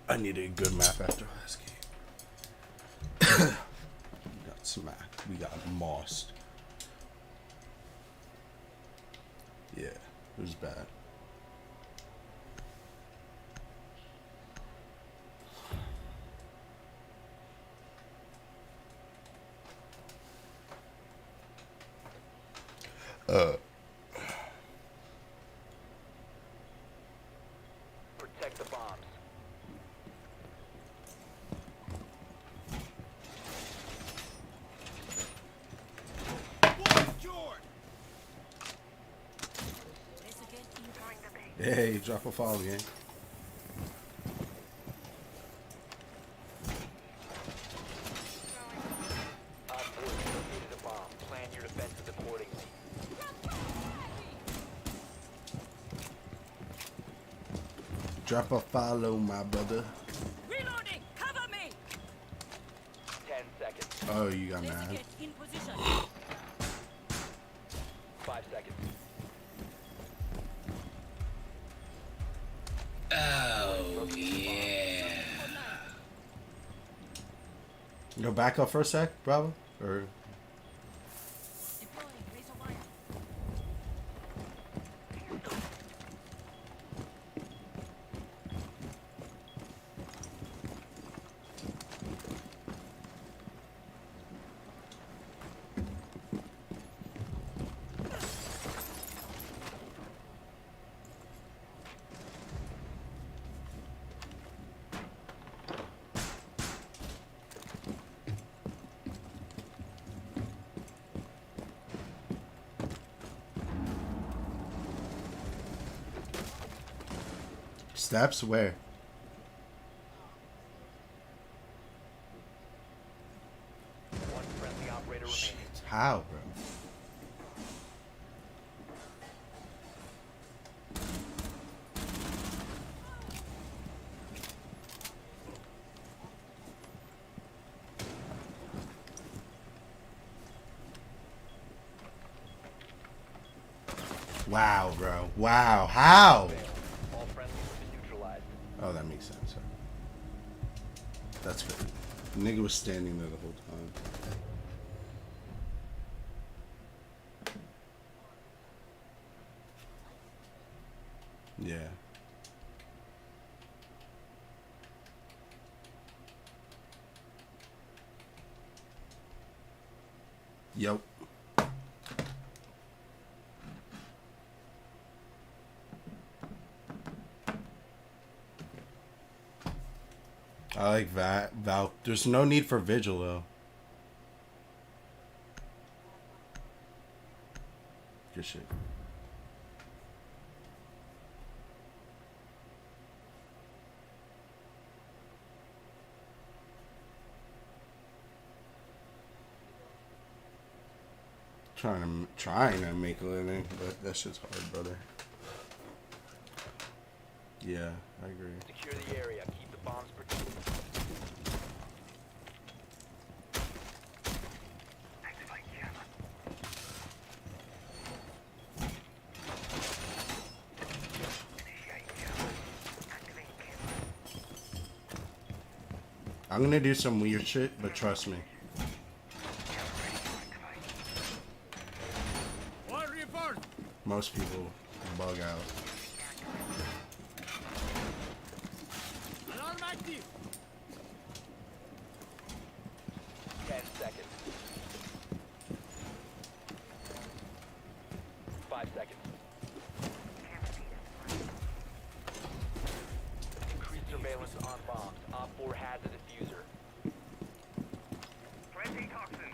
I need a good map after last game. We got smacked. We got mossed. Yeah, it was bad. Protect the bombs. Hey, drop a follow, gang. Op 4 located a bomb. Plan your defenses accordingly. Drop a follow, my brother. Reloading! Cover me! 10 seconds. Oh, you got mad. Desiccate in position. 5 seconds. Oh, yeah. Go back up for a sec, bravo. Or Deploying razor wire. steps? Where? One friendly operator Shit. remaining. How, bro? Wow, bro. Wow. How? All friendlies have been neutralized. Oh, that makes sense. Sir. That's good. The nigga was standing there the whole time. Yeah. Yep. I like that. Val. There's no need for vigil though. Good shit. Trying to make a living, but that shit's hard, brother. Yeah, I agree. Secure the area. Keep the bombs protected. I'm gonna do some weird shit, but trust me. Most people bug out. Alarm active! 10 seconds. 5 seconds. Increase surveillance on bombs. Op 4 has a diffuser. Planting toxin.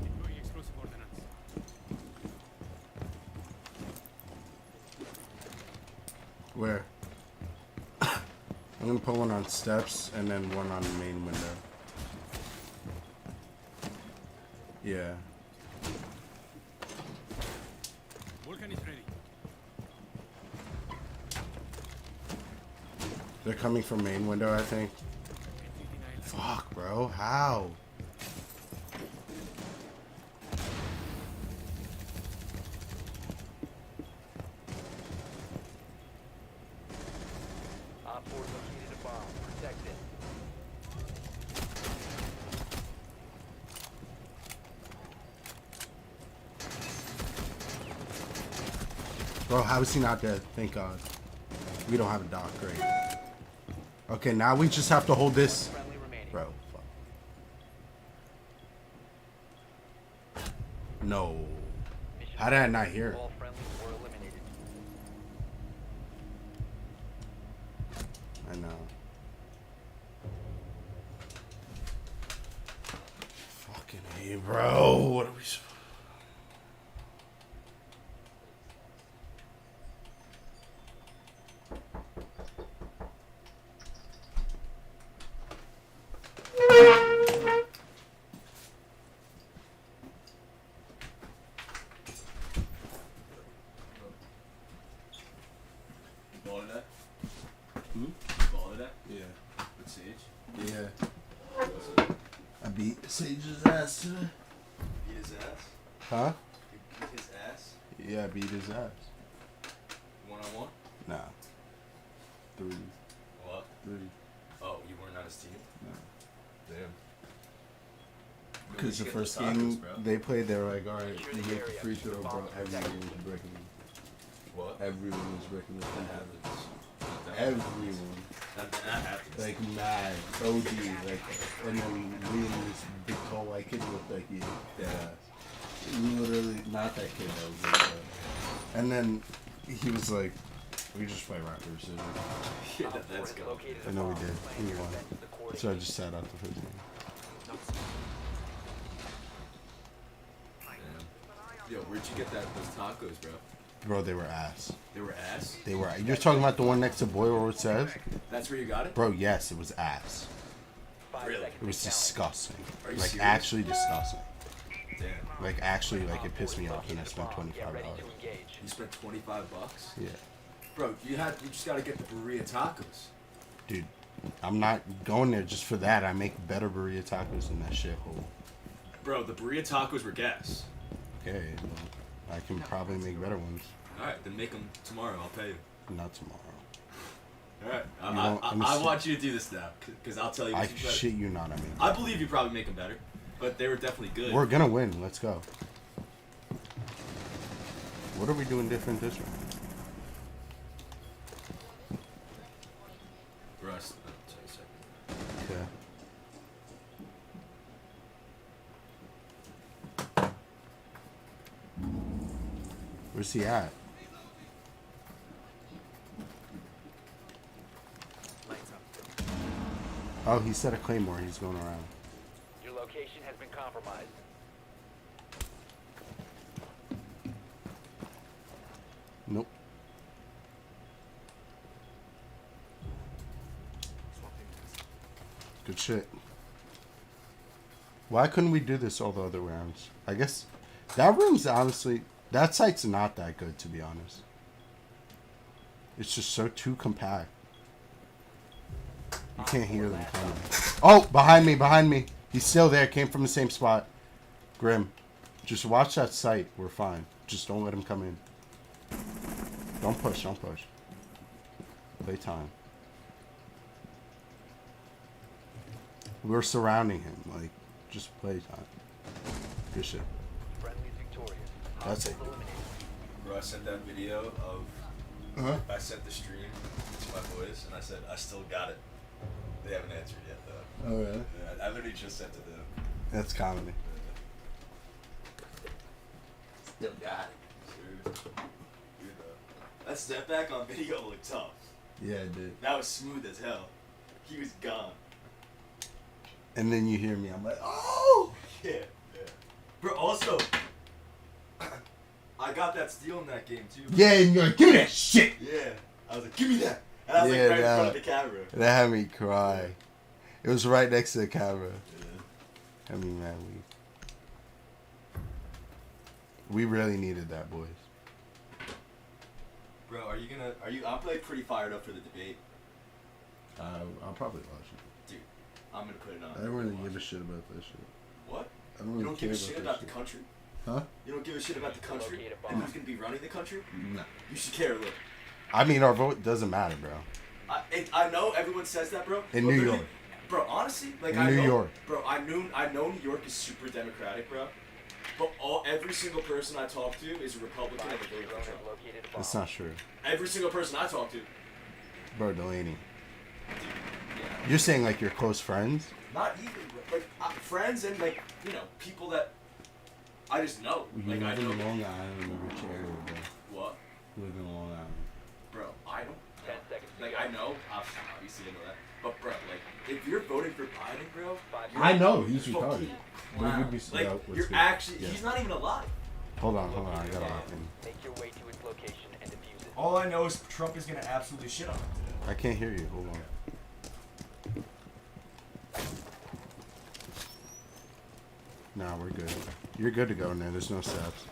Deploying explosive ordnance. Where? I'm gonna put one on steps and then one on the main window. Yeah. Vulcan is ready. They're coming from main window, I think. Entry denied. Fuck, bro. How? 4 located a bomb. Protect it. Bro, how is he not dead? Thank God. We don't have a doc. Great. Okay, now we just have to hold this. Friendly remaining. Bro, fuck. No. Mission How did I not hear it? All friendlies were eliminated. I know. Fucking hey, bro. What are we supposed You bought that? Hmm? You bought that? Yeah. With Sage? Yeah. I beat Sage's ass today. Beat his ass? Huh? You beat his ass? Yeah, I beat his ass. 1-on-1? Nah. 3. What? 3. Oh, you weren't on his team? No. Damn. Because the Get first tacos, game bro. they played, they were like, alright, Secure you the make the area. free throw, bro. Bombs Everyone protected. was breaking me. What? Everyone was breaking the free That throw. happens. Everyone. That happens. Like mad. OG. Like, and then me and this big tall white kid looked like you. Yeah. Literally, not that kid that was like that. And then he was like, we just play right versus. Yeah, Op 4 let's has go. located a I know we bomb. did. Plan We your won. defenses accordingly. So I just sat out the first game. Damn. Yo, where'd you get those tacos, bro? Bro, they were ass. They were ass? They were. You're talking about the one next to Boy where it says? That's where you got it? Bro, yes, it was ass. 5 Really? seconds It was to count. disgusting. Are you Like, serious? actually disgusting. Damn. Like, actually, like, it Op 4 pissed me has off when I located a spent bomb. Get ready $25. to engage. You spent $25? Yeah. Bro, you just gotta get the burrito tacos. Dude, I'm not going there just for that. I make better burrito tacos than that shithole. Bro, the burrito tacos were gas. Okay, well, I can probably make better ones. Alright, then make them tomorrow. I'll pay you. Not tomorrow. Alright. You know, let me I see. want you to do this now. Because I'll tell you I what's better. shit you not, I mean. I believe you probably make them better. But they were definitely good. We're gonna win. Let's go. What are we doing different this round? Russ, I'll tell you a second. Okay. Where's he at? Oh, he set a claymore. He's going around. Your location has been compromised. Nope. Good shit. Why couldn't we do this all the other rounds? I guess that room's honestly, that site's not that good, to be honest. It's just so too compact. You can't hear them coming. Oh, behind me, behind me. He's still there. Came from the same spot. Grim. Just watch that site. We're fine. Just don't let him come in. Don't push, don't push. Play time. We're surrounding him. Like, just play time. Good shit. Friendly's victorious. That's it. Hostiles eliminated. Bro, I sent that video of. Uh-huh. I sent the stream to my boys and I said, I still got it. They haven't answered yet, though. Oh, really? Yeah, I literally just sent it to them. That's comedy. Still got it. Dude, that step back on video looked tough. Yeah, I did. That was smooth as hell. He was gone. And then you hear me. I'm like, oh! Yeah, yeah. Bro, also, I got that steal in that game too. Yeah, and you're like, give me that shit! Yeah. I was like, give me that. And I was Yeah, like right in front nah. of the camera. That had me cry. It was right next to the camera. Yeah. I mean, man, we really needed that, boys. Bro, I'm like pretty fired up for the debate. I'll probably watch it. Dude, I'm gonna put it on. I don't really Watch give a it. shit about this shit. What? I don't You really don't care give a shit that about the country? Huh? You don't give a shit about the country? Locate a bomb. And who's gonna be running the country? No. You should care, look. I mean, our vote doesn't matter, bro. I know everyone says that, bro. In but New literally- York. Bro, honestly, like In I New know, York. bro, I know New York is super democratic, bro. But every single person I talk to is a Republican and Advise they're your voting for drone has Trump. located a bomb. That's not true. Every single person I talk to, dude, Bro, Delaney. yeah. You're saying like you're close friends? Not even, bro. Like, friends and, like, you know, people that I just know. You Like, I live know. in Long Island, in which area, bro? What? You live in Long Island. Bro, I don't. 10 seconds to Like, go. I know. Obviously, I know that. But, bro, like, if you're voting for Biden, bro. 5 I seconds. know, he's fucking retarded. clown. Would be- Like, yeah, let's you're go. actually. Yeah. He's not even alive. Hold on, I gotta lock in. Make your way to its location and defuse it. All I know is Trump is gonna absolutely shit on him. I can't hear you, hold on. Nah, we're good. You're good to go in there, there's no steps.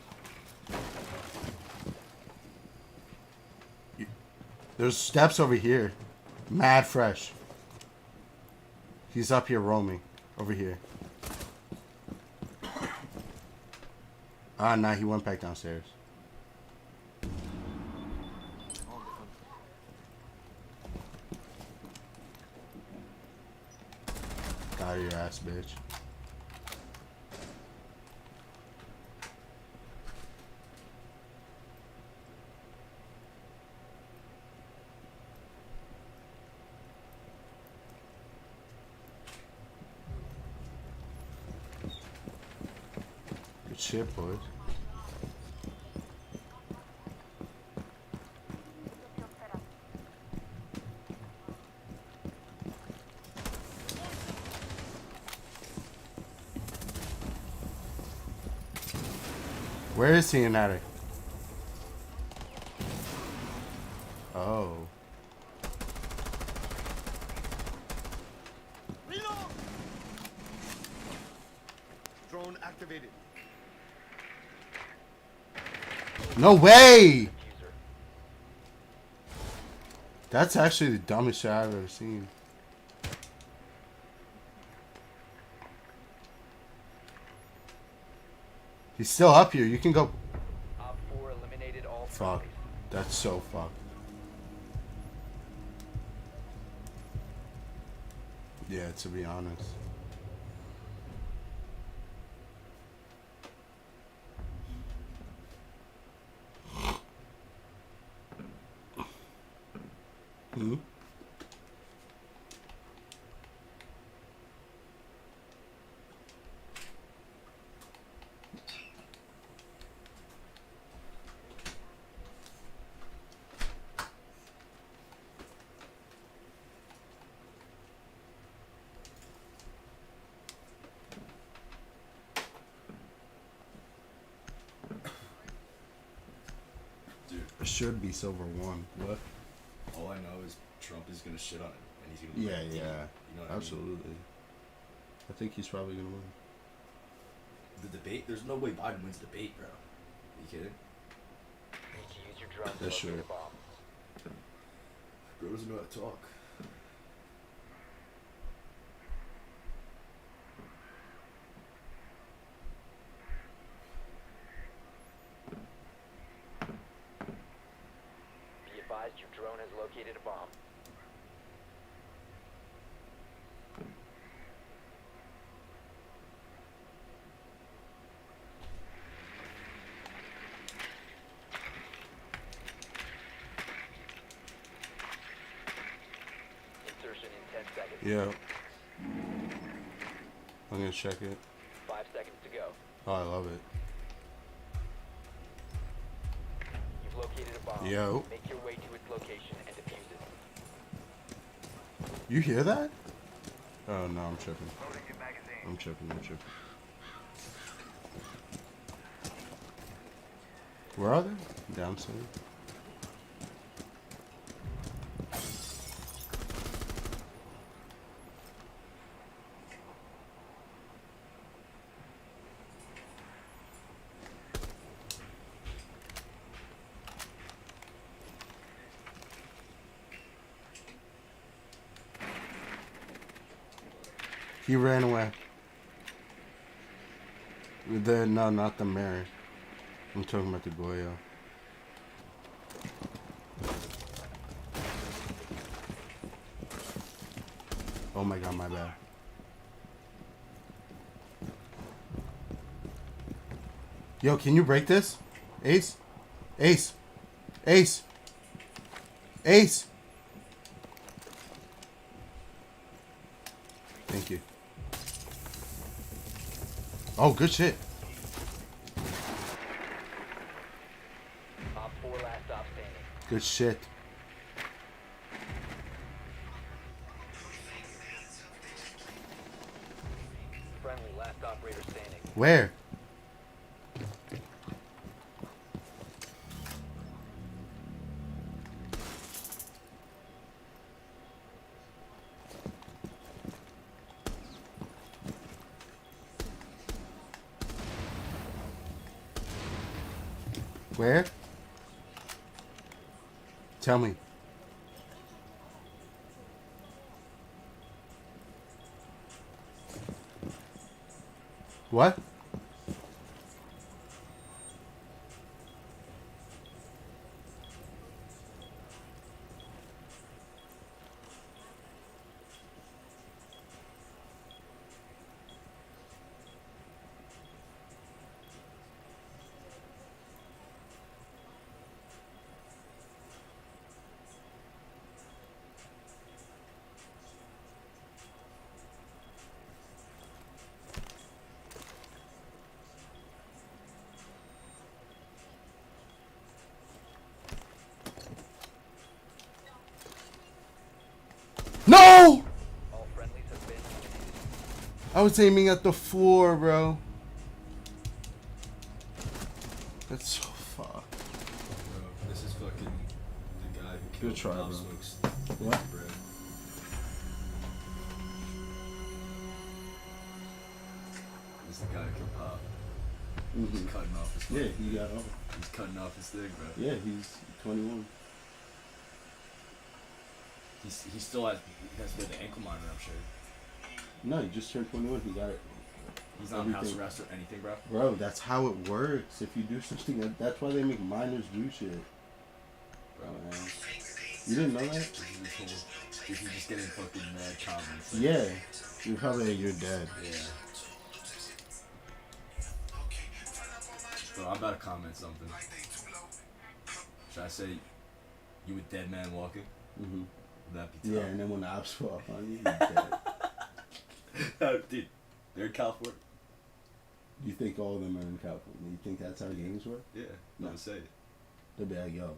There's steps over here. Mad fresh. He's up here roaming. Over here. Ah, nah, he went back downstairs. Got your ass, bitch. Good shit, boys. Where is he in attic? Oh. Drone activated. No way! Diffuser. That's actually the dumbest shit I've ever seen. He's still up here. You can go. Op 4 eliminated all Fuck. friendlies. That's so fucked. Yeah, to be honest. Hmm? Dude, It should be silver one. What? all I know is Trump is gonna shit on him, and he's gonna. Yeah, win. yeah. You know what Absolutely. I think he's probably gonna win. I mean? The debate. There's no way Biden wins the debate, bro. Are you kidding? Need to use your drone to That's locate true. a bomb. Bro doesn't know how to talk. Be advised your drone has located a bomb. Insertion in 10 seconds. Yeah. I'm gonna check it. 5 seconds to go. Oh, I love it. You've located a bomb. Yo. Make your way to its location and defuse it. You hear that? Oh no, I'm tripping. I'm tripping. Where are they? Downstairs. He ran away. No, not the mayor. I'm talking about the Goyo. Oh my god, my bad. Yo, can you break this? Ace? Ace? Ace? Ace? Thank you. Oh, good shit. Op 4 last stop standing. Good shit. Friendly, last operator standing. Where? Where? Tell me. What? No! All friendlies have been eliminated. I was aiming at the floor, bro. That's so fucked. Bro, this is fucking the guy who killed Good try, Pop bro. Smoke's What? bread. This is the guy who killed Pop. He's cutting off his Yeah, fucking- he got off. He's cutting off his thing, bro. Yeah, he's 21. He still has with the ankle monitor, I'm sure. No, he just turned 21. He got it. He's not on house Everything. arrest or anything, bro. Bro, that's how it works. If you do something, that's why they make minors do shit. Bro, Man. You didn't know that? this is just getting fucking mad comments. Like, Yeah. You're probably like, you're dead. Yeah. Bro, I'm about to comment something. Should I say you a dead man walking? Mm-hmm. Would that be Yeah, tough? and then when the ops fall on you, you're dead. Dude, they're in California. You think all of them are in California? You think that's how games work? Yeah, No. I'm gonna say it. They'll be like, yo,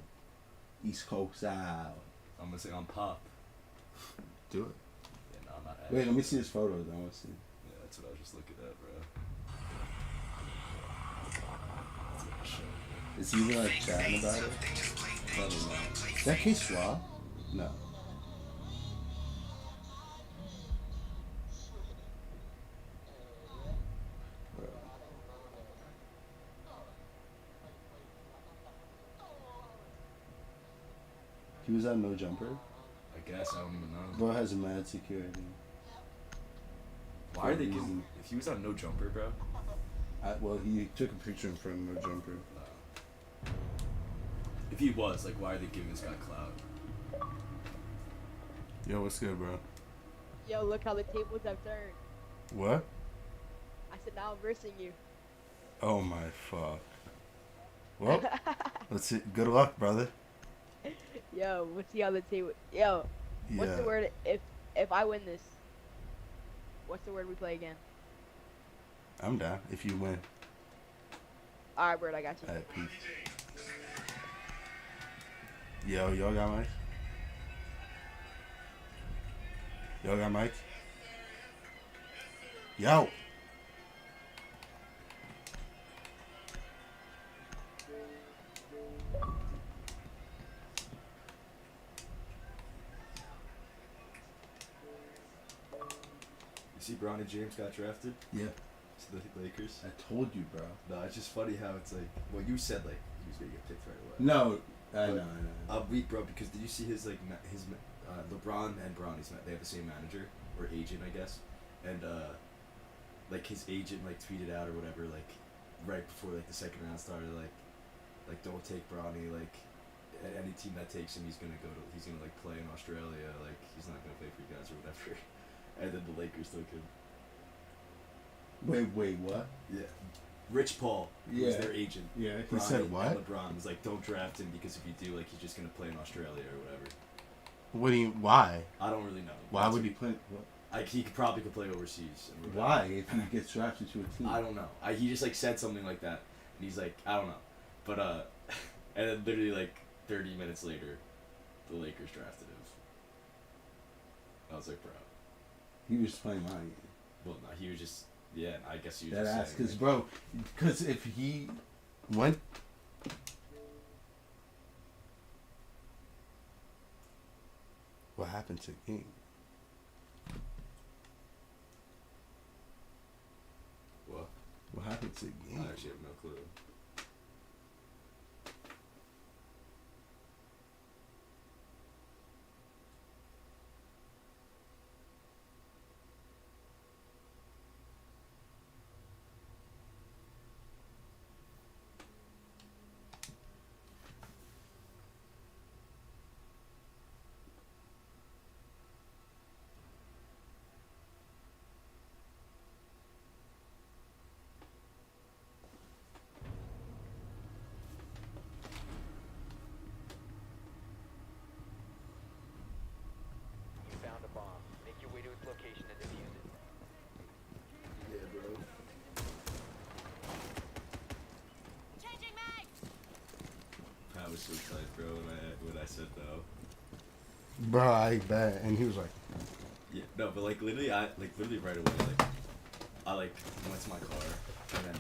East Coast out. I'm gonna say on Pop. Do it. Yeah, no, I'm not. Wait, let me see his photos. I want to see. Yeah, that's what I was just looking at, bro. That's what I showed. Is he even like chatting about it? Probably not. Is that case Swab? No. Bro. He was on No Jumper. I guess I don't even know. Bro has mad security. Why are they for a giving? reason. If he was on No Jumper, bro. Well, he took a picture in front of No Jumper. If he was, like, why are they giving this guy clout? Yo, what's good, bro? Yo, look how the tables have turned. What? I said, now I'm versing you. Oh my fuck. Well, let's see. Good luck, brother. Yo, we'll see how the table. Yo, what's Yeah. the word if I win this? What's the word we play again? I'm down if you win. All right, Bird, I got you. Alright, peace. Yo, y'all got mics? Y'all got mics? Yo! You see, Bronny James got drafted Yeah, to the Lakers. I told you, bro. No, it's just funny how it's like. Well, you said like he was gonna get picked right away. No, I know, I know. I'm weak, bro. Because did you see his like LeBron and Bronny's they have the same manager or agent, I guess, and like his agent like tweeted out or whatever like right before like the second round started like don't take Bronny like any team that takes him he's gonna like play in Australia like he's not gonna play for you guys or whatever. and then the Lakers took him. Wait, what? Yeah. Rich Paul was Yeah. their agent. Yeah, he Bronny said and what? LeBron was like, don't draft him because if you do, like, he's just gonna play in Australia or whatever. What do you? Why? I don't really know. Why would he play? Like, he probably could play overseas. And whatever. Why if he gets drafted to a team? I don't know. He just like said something like that, and he's like, I don't know, but and then literally like 30 minutes later, the Lakers drafted him. I was like, bro. He was playing my game. Well, no, he was just I guess you That just ass, saying, because like, bro, because if he went. What happened to King? what? What happened to King? I actually have no clue. You found a bomb. Make your way to its location and defuse it. Yeah, bro. Changing mag. I was so excited, bro, when I said no. Bro, I bet. And he was like, Yeah, no, but like literally, literally right away, like I like went to my car and then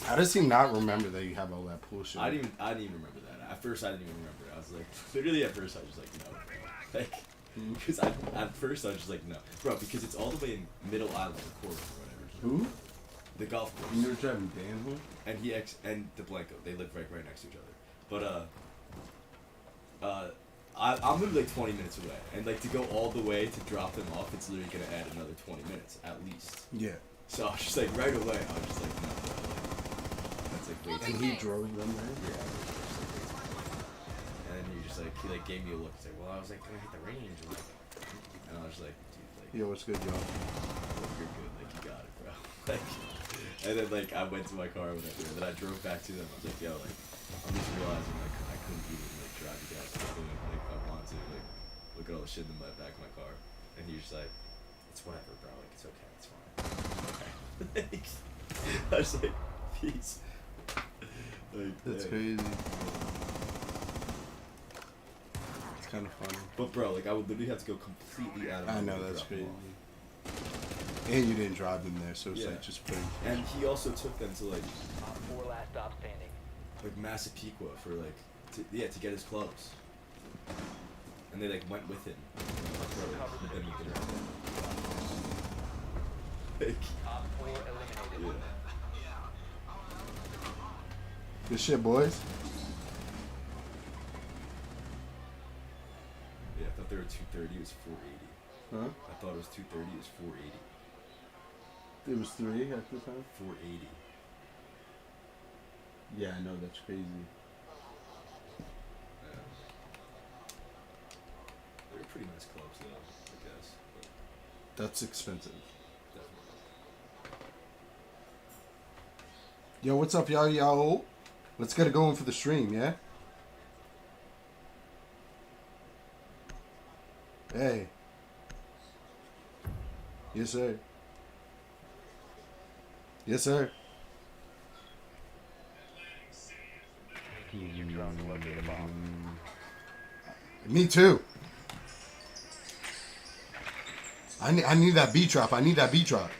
how does he not remember that you have all that bullshit? I didn't even remember that. At first, I didn't even remember it. I was like, literally at first, I was just like, no. Like, because at first, I was just like, no. Bro, because it's all the way in Middle Island, or Corbin, or whatever. Who? The golf course. You were driving Dan? And and DeBlanco, they live right next to each other. But, I'm literally like 20 minutes away. And like to go all the way to drop them off, it's literally going to add another 20 minutes, at least. Yeah. So I was just like, right away, I was just like, no. That's like, wait. And he drove them there? Yeah. And then he like gave me a look. He's like, well, I was like, can I hit the range? And I was like, dude, like, Yo, what's good, y'all? look, you're good. Like, you got it, bro. Like, and then like I went to my car or whatever. And then I drove back to them. I was like, yo, like, I'm just realizing like I couldn't even like drive you guys. Like, if I wanted to, like, look at all the shit in the back of my car. And he was just like, it's whatever, bro. Like, it's okay. It's fine. Okay. I was like, peace. Like, That's yeah. crazy. It's kind of funny. But bro, like I would literally have to go completely out of my I know, way to that's drop them crazy. off. And you didn't drive them there, so it's Yeah. like just putting. And he also took them to like Op 4 last stop standing. Massapequa for like to get his clubs. And they like went with him. Like, then he could drive them. Like, Op 4 eliminated. yeah. Good shit, boys. Yeah, I thought they were 230, it was 480. Huh? I thought it was 230, it was 480. It was 3 at the time? 480. Yeah, I know, that's crazy. Yeah. They were pretty nice clubs though, I guess. But That's expensive. definitely. Yo, what's up, y'all? Let's get it going for the stream, yeah? Hey. Yes, sir. Yes, sir. Use your drone to locate a bomb. Me too. I need that B drop. I need that B drop.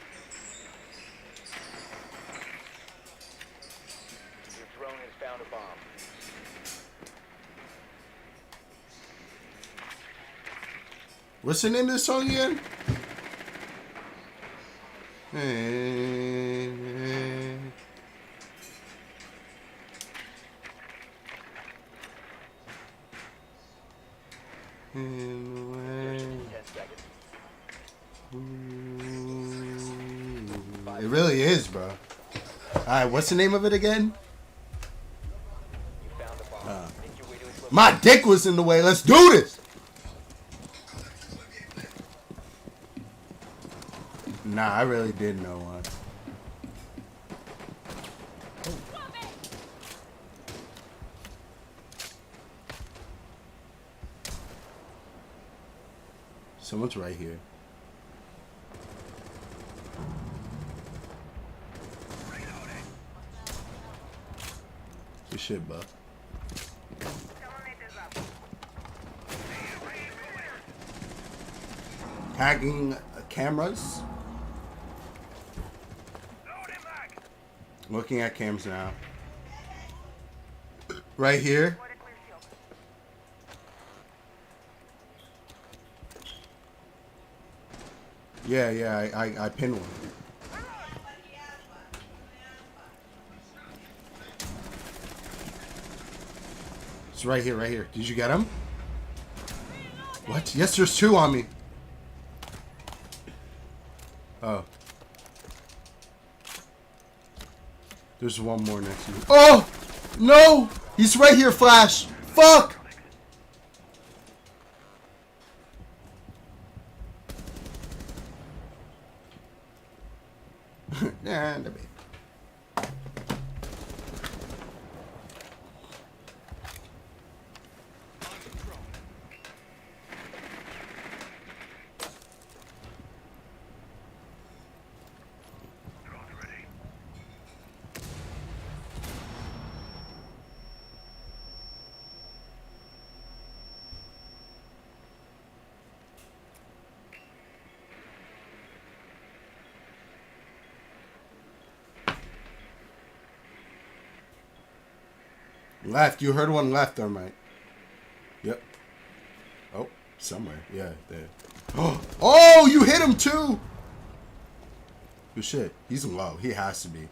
Your drone has found a bomb. What's the name of this song again? Hey, hey. In the way. 10 seconds. It really is, bro. Alright, what's the name of it again? You found a bomb. Make your way to its location. My dick was in the way. Let's do this. Nah, I really did know one. Someone's right here. Good shit, bud. Hacking cameras. Looking at cams now. Right here. Yeah, I pinned one. It's right here, right here. Did you get him? What? Yes, there's two on me. Oh. There's one more next to you. Oh! No! He's right here, Flash! Fuck! Nah, no big. Left. You heard one left, Thermite. Yep. Oh, somewhere. Yeah, there. Oh, you hit him too! Good shit. He's low. He has to be.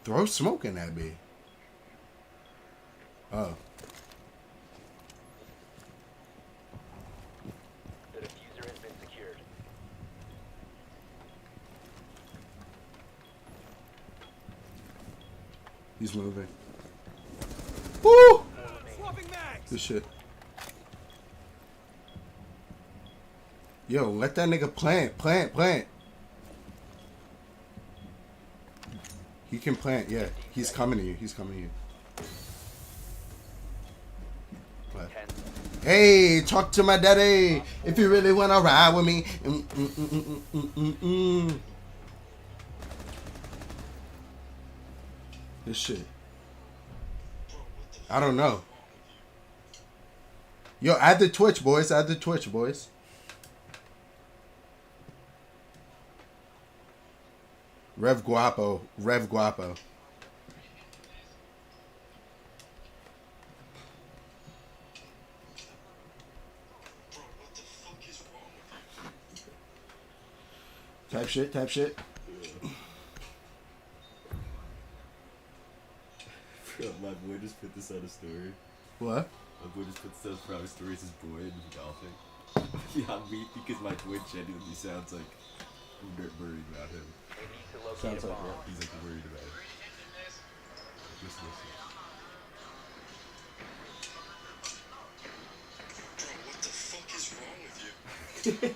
Throw smoke in that bee. Oh. The diffuser has been secured. He's moving. Woo! Good shit. Yo, let that nigga plant. He can plant, yeah. He's coming to you. What? Hey, talk to my daddy if you really wanna ride with me. This shit. I don't know. Yo, add the Twitch, boys. Rev Guapo. Type shit. My boy just put this on a story. What? My boy just put this on his private story. It's his boy and he's golfing. Yeah, I'm weak because my boy genuinely sounds like I'm worried about him. We need to locate Sounds a like bomb. what? He's like worried about him. Just listen. What the fuck is wrong with you?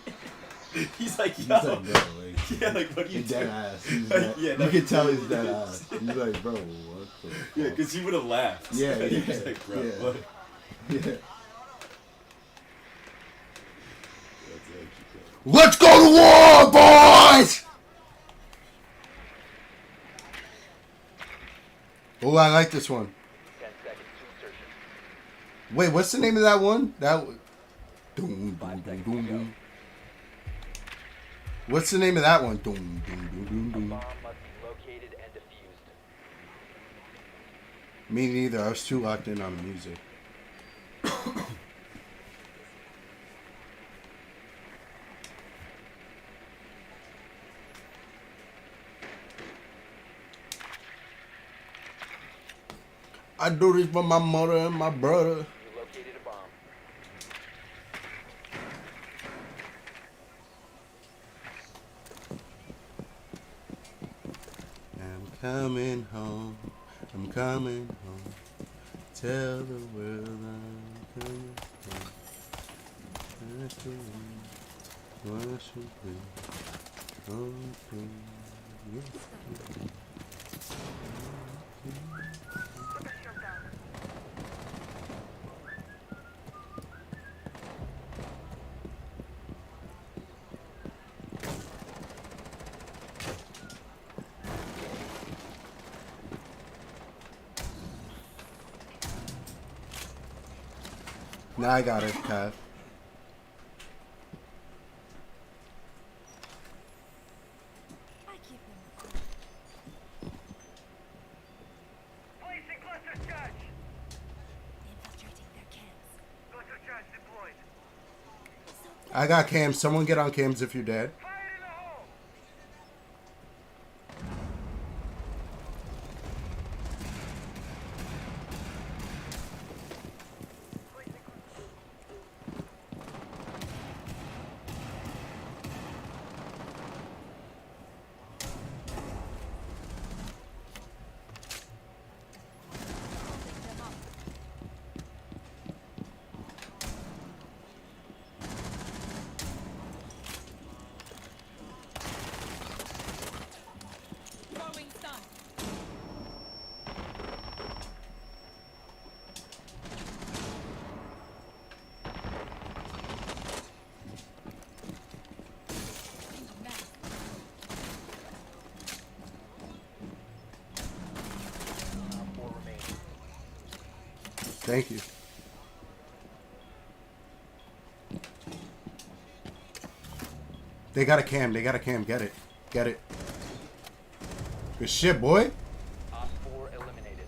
He's like, yo. He's like, bro, like, Yeah, like, what are you he's dead doing? ass. He's dead. Yeah, you no, can tell he's he dead is. ass. He's like, bro, what the Yeah, fuck? because he would have laughed. Yeah, He yeah, was like, bro, yeah. what? Yeah. That's actually cool. Let's go to war, boys! Oh, I like this one. 10 seconds to insertion. Wait, what's the name of that one? Doom. What's the name of that one? Doom. A bomb must be located and defused. Me neither. I was too locked in on the music. I do this for my mother and my brother. You located a bomb. I'm coming home. Tell the world I'm coming home. Now I got it, Cat. I keep them. Placing cluster charge. Infiltrating their camps. Cluster charge deployed. I got cams. Someone get on cams if you're dead. Fire in the hole. Throwing stun. Mag. Four remaining. Thank you. They got a cam. They got a cam. Get it. Get it. Good shit, boy. Op 4 eliminated.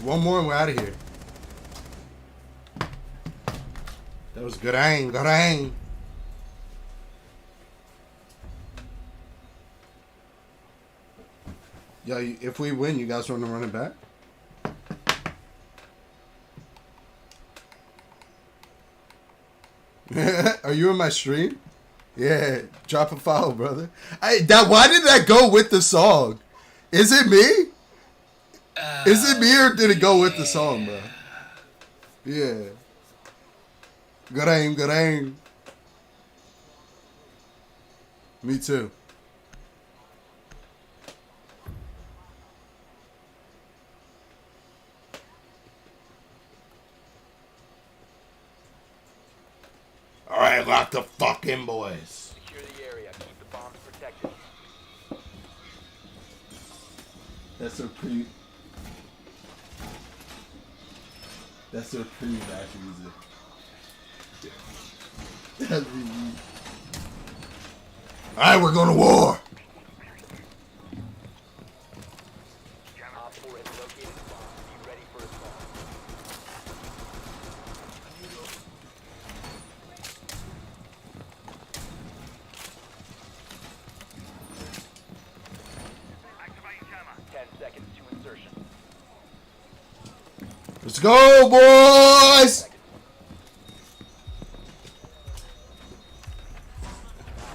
One more and we're out of here. That was good aim. Good aim. Yo, if we win, you guys want to run it back? Are you in my stream? Yeah, drop a follow, brother. Why did that go with the song? Is it me? Is it me or did it go with the song, bro? Yeah. Good aim, good aim. Me too. All right, lock the fucking boys. Secure the area. Keep the bombs protected. That's a pretty. That's a pretty bad music. That's really. All right, we're going to war. Op 4 has located the bomb. Be ready for assault. Activating jammer. 10 seconds to insertion. Let's go, boys.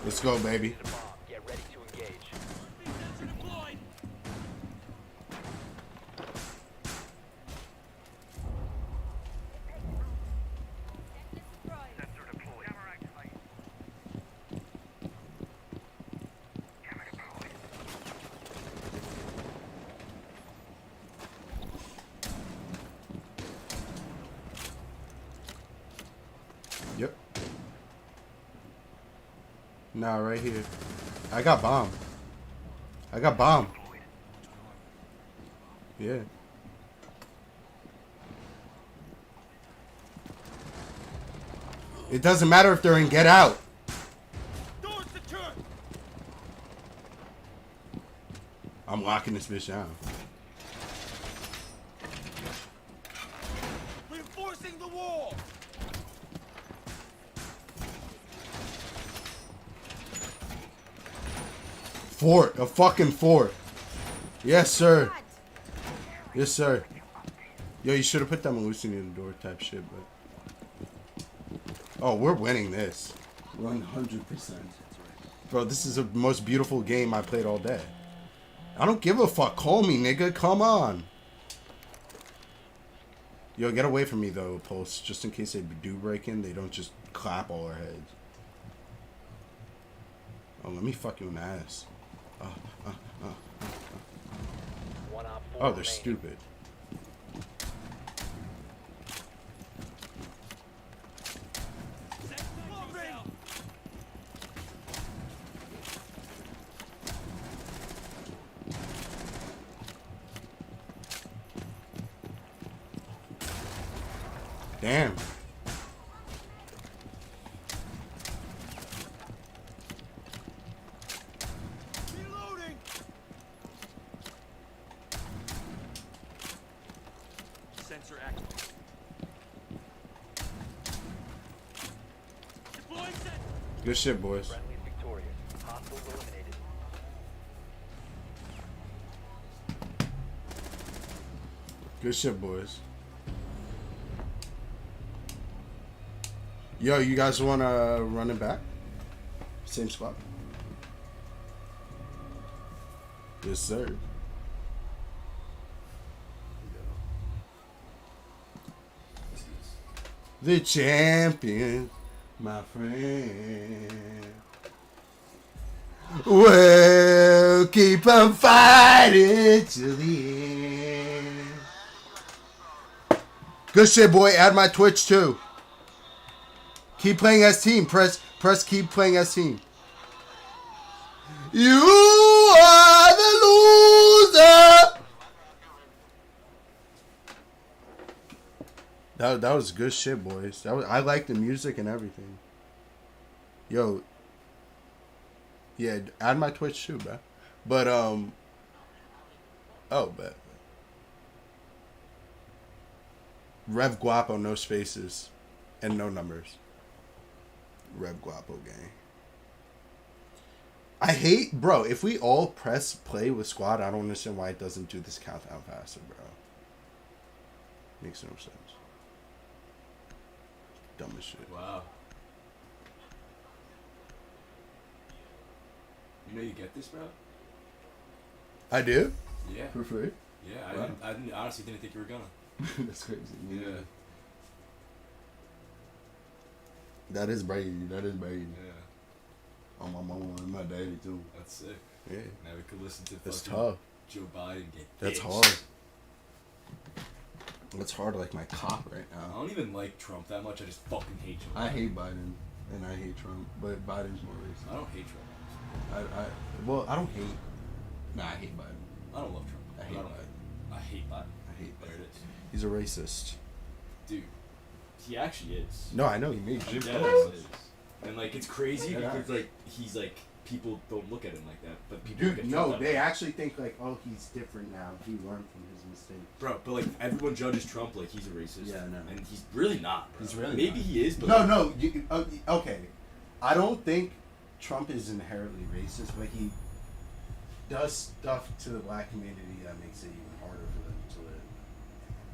Let's go, baby. The bomb. Get ready to engage. Sensor deployed. Camera activated. Camera deployed. Yep. Nah, right here. I got bomb. I got bomb. Yeah. It doesn't matter if they're in Get Out. Doors secured. I'm locking this bitch down. Reinforcing the wall. Fort. A fucking fort. Yes, sir. Yes, sir. Yo, you should have put that Melusine in the door type shit, but... Oh, we're winning this. 100%. Bro, this is the most beautiful game I played all day. I don't give a fuck. Call me, nigga. Come on. Yo, get away from me though, Pulse. Just in case they do break in, they don't just clap all our heads. Oh, let me fuck you in the ass. One op 4 Oh, they're remaining. stupid. Damn. Reloading. Sensor activated. Deploying sensor. Good shit, boys. Friendly's victorious. Hostiles eliminated. Good shit, boys. Yo, you guys want to run it back? Same spot? Yes, sir. The champion, my friend. Well, keep on fighting till the end. Good shit, boy. Add my Twitch too. Keep playing as team. Press keep playing as team. You are the loser. That was good shit, boys. I like the music and everything. Yo. Yeah, add my Twitch too, bro. But oh, bet. Rev Guapo, no spaces and no numbers. Rev Guapo gang. I hate, bro, if we all press play with squad, I don't understand why it doesn't do this countdown faster, bro. Makes no sense. Dumb as shit. Wow. You know you get this, bro? I do? Yeah. For free? Yeah, Wow. I honestly didn't think you were gonna. That's crazy. Yeah. That is Brady. That is Brady. Yeah. Oh, my mama and my daddy too. That's sick. Yeah. Now we could listen to That's fucking tough. Joe Biden get That's ditched. hard. That's hard like my cock right I now. don't even like Trump that much. I just fucking hate Joe Biden. I hate Biden and I hate Trump, but Biden's more racist. I don't hate Trump. Well, I don't hate. Nah, I hate Biden. I don't love Trump. I hate don't- Biden. I hate Biden. I hate There Biden. it is. He's a racist. Dude, he actually is. No, I know he made He Jim dead Crow. ass is. And like it's crazy Yeah. because like he's like people don't look at him like that, but people look Dude, at no, Trump that they way. actually think like, oh, he's different now. He learned from his mistakes. Bro, but like everyone judges Trump like he's a racist. Yeah, I know. And he's really not. Bro. He's really maybe not. he is, but No, like, no. Okay, I don't think Trump is inherently racist, but he does stuff to the black community that makes it even harder for them to live.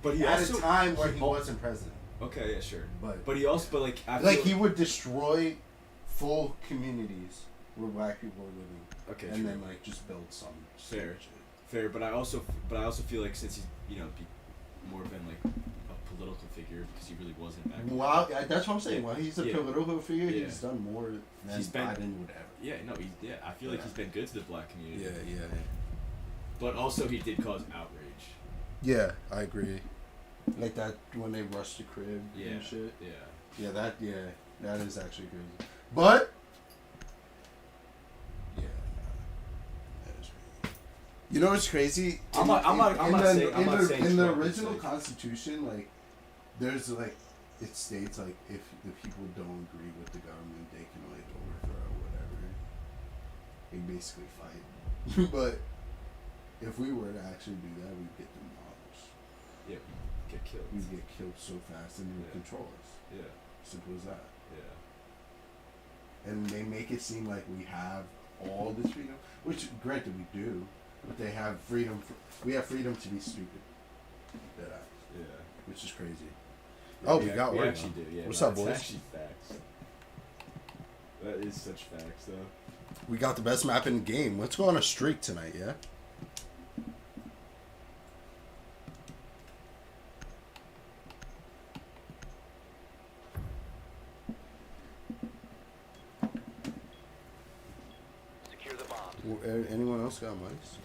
But he At also a time where he al- wasn't president, Okay, yeah, sure. but he also, but like, I like feel he would destroy full communities where black people were living, okay, and true. then like just build some Fair. shit. Fair, but I also feel like since he's more been like a political figure because he really wasn't back then. Wow, that's what I'm saying. While he's a Yeah. political figure, Yeah. he's done more than He's been- Biden would ever. Yeah, no, I feel like Yeah. he's been good to the black community. yeah. But also he did cause outrage. Yeah, I agree. Like that when they rushed the crib Yeah. and shit. Yeah. That is actually crazy. But yeah, that is crazy. You know what's crazy? I'm not saying in the Trump is original like- Constitution, like there's like it states like if the people don't agree with the government, they can like overthrow whatever. They basically fight. But if we were to actually do that, we'd get demolished. Yeah, get killed. We'd get killed so fast, and they would Yeah. control us. Yeah, Simple as that. yeah. And they make it seem like we have all this freedom, which granted we do, but they have freedom. We have freedom to be stupid. Yeah. Which is crazy. Oh, we got we word actually now. do. Yeah, What's no, up, that's boys? actually facts. That is such facts, though. We got the best map in the game. Let's go on a streak tonight, yeah? almost got mics.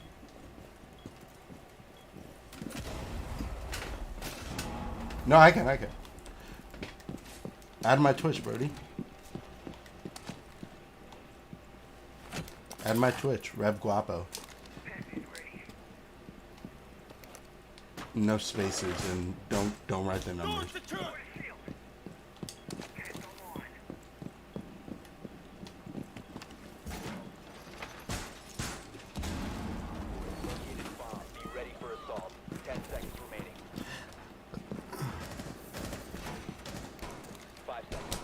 No, I can. Add my Twitch, Brody. Add my Twitch, Rev Guapo. No spaces and don't write the numbers. Doors secured. Located bomb. Be ready for assault. 10 seconds remaining. 5 seconds.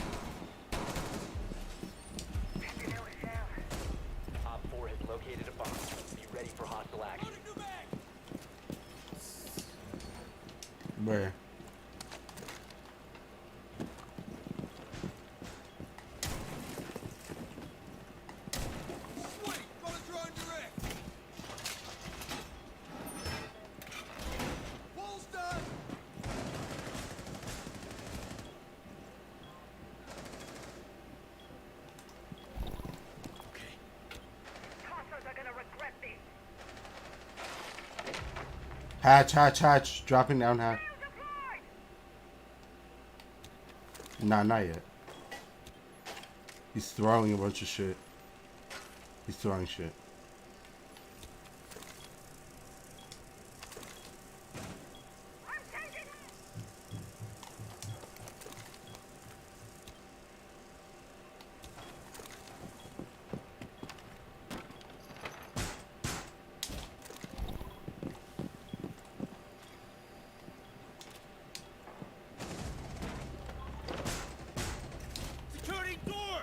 Op 4 has located a bomb. Be ready for hostile action. Where? Wait, gonna draw direct. Wall's done. Tossers are gonna regret this. Hatch. Dropping down hatch. Nah, not yet. He's throwing a bunch of shit. He's throwing shit. Security door.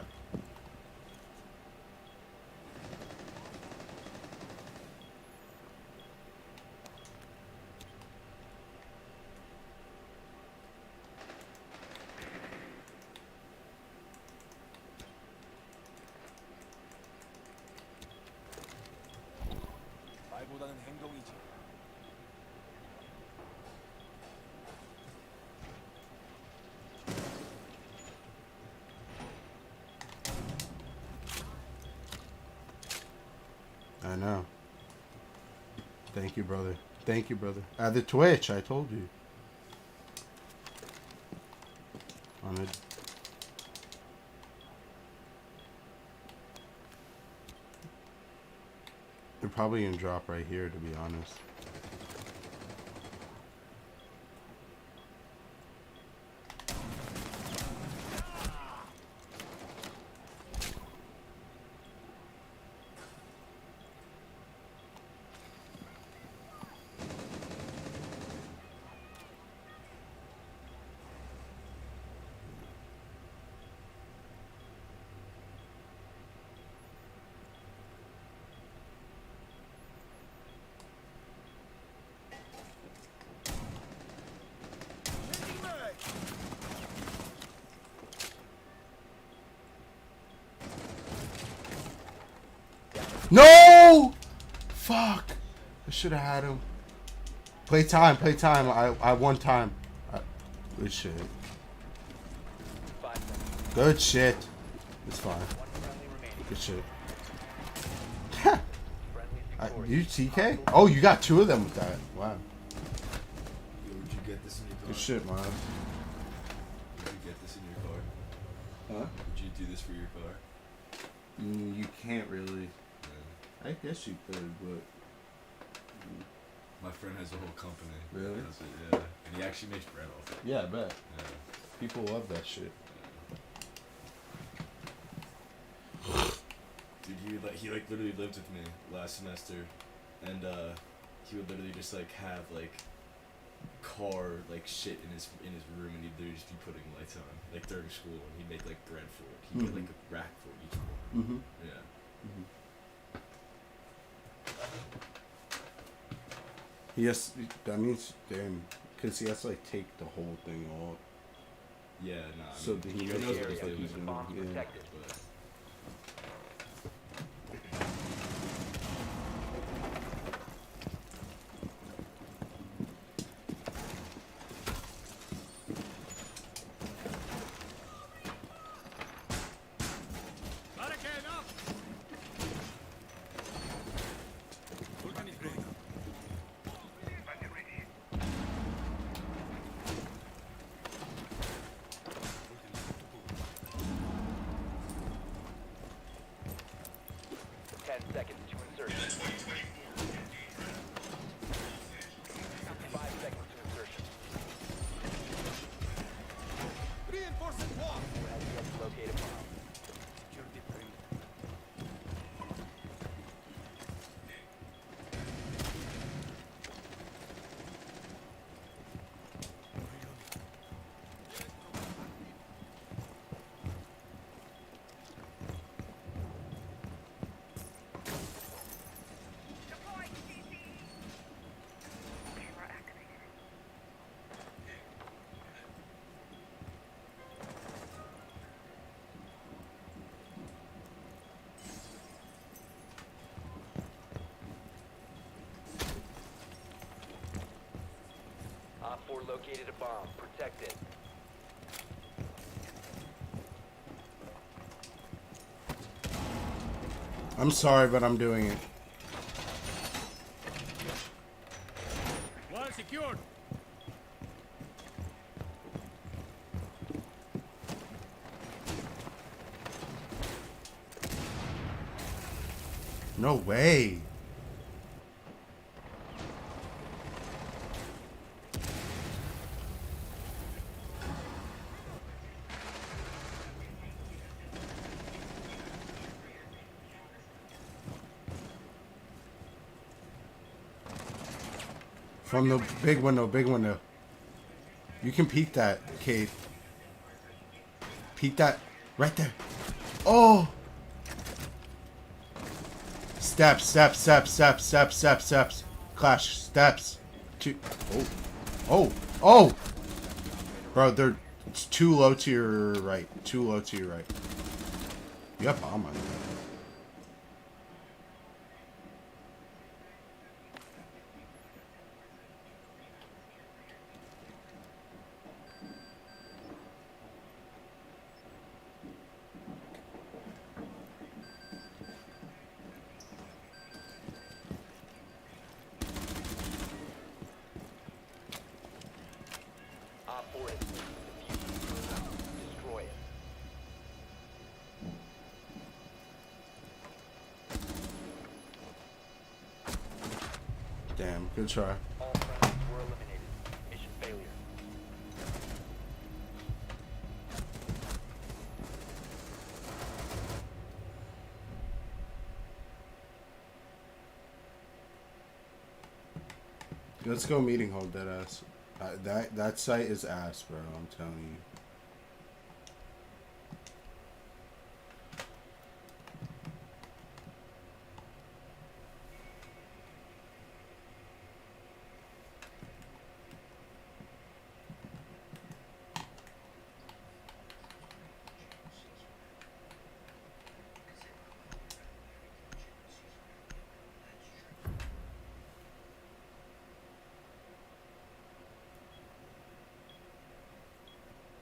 말보다는 행동이지. I know. Thank you, brother. Add the Twitch, I told you. On it. They're probably gonna drop right here, to be honest. Changing mag. No! Fuck! I should have had him. Play time. I won time. Good shit. 5 seconds. Good shit. It's fine. 1 friendly remaining. Good shit. Friendly You victorious. TK? Oh, you got 2 of them with that. Wow. Yo, would you get this in your car? Good shit, man. Would you get this in your car? Huh? Would you do this for your car? You can't really. Yeah. I guess you could, but My friend has a whole company. Really? He does it, yeah. And he actually makes bread off it. yeah, I bet. Yeah. People love that shit. Dude, he literally lived with me last semester, and he would literally just have car shit in his room, and he'd literally just be putting lights on during school, and he'd make bread for it. He'd get a rack for it each morning. Mm-hmm. Yeah. Yes, that means damn, because he has to take the whole thing off. Yeah, nah. So I mean, he he knows knows what what he's he's doing. doing, Bombs Yeah. protected. but Gotta get up. 4 located a bomb. Protect it. I'm sorry, but I'm doing it. One secured. No way. From the big window, big window. You can peek that, Cade. Peek that. Right there. Oh! Steps, steps, steps, steps, steps, steps, steps. Clash, steps. Two. Oh. Oh. Oh! Bro, it's too low to your right. Too low to your right. You got bomb on you. Op 4 is destroy it. Damn, good try. All friendlies were eliminated. Mission failure. Let's go meeting hall, dead ass. That site is ass, bro. I'm telling you.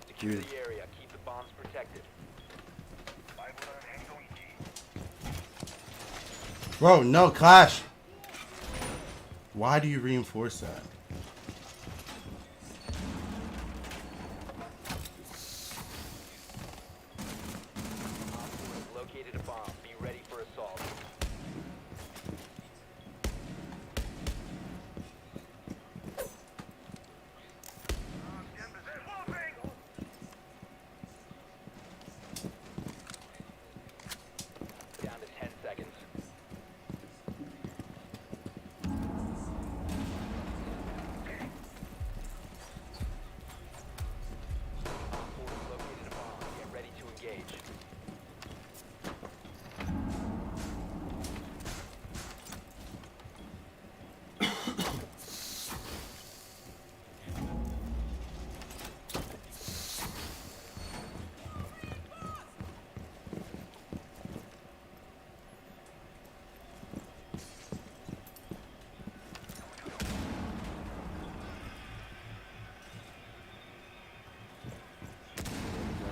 Secure Dude. the area. Keep the bombs protected. Bro, no, Clash. Why do you reinforce that? Located a bomb. Be ready for assault. Down to 10 seconds. Op 4 has located a bomb. Get ready to engage.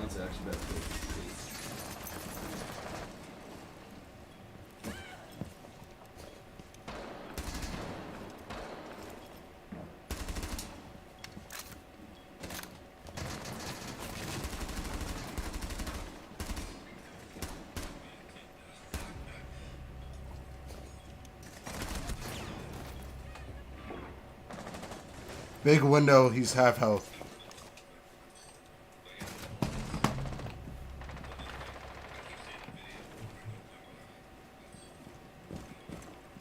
John's actually about to go. Big window, he's half health.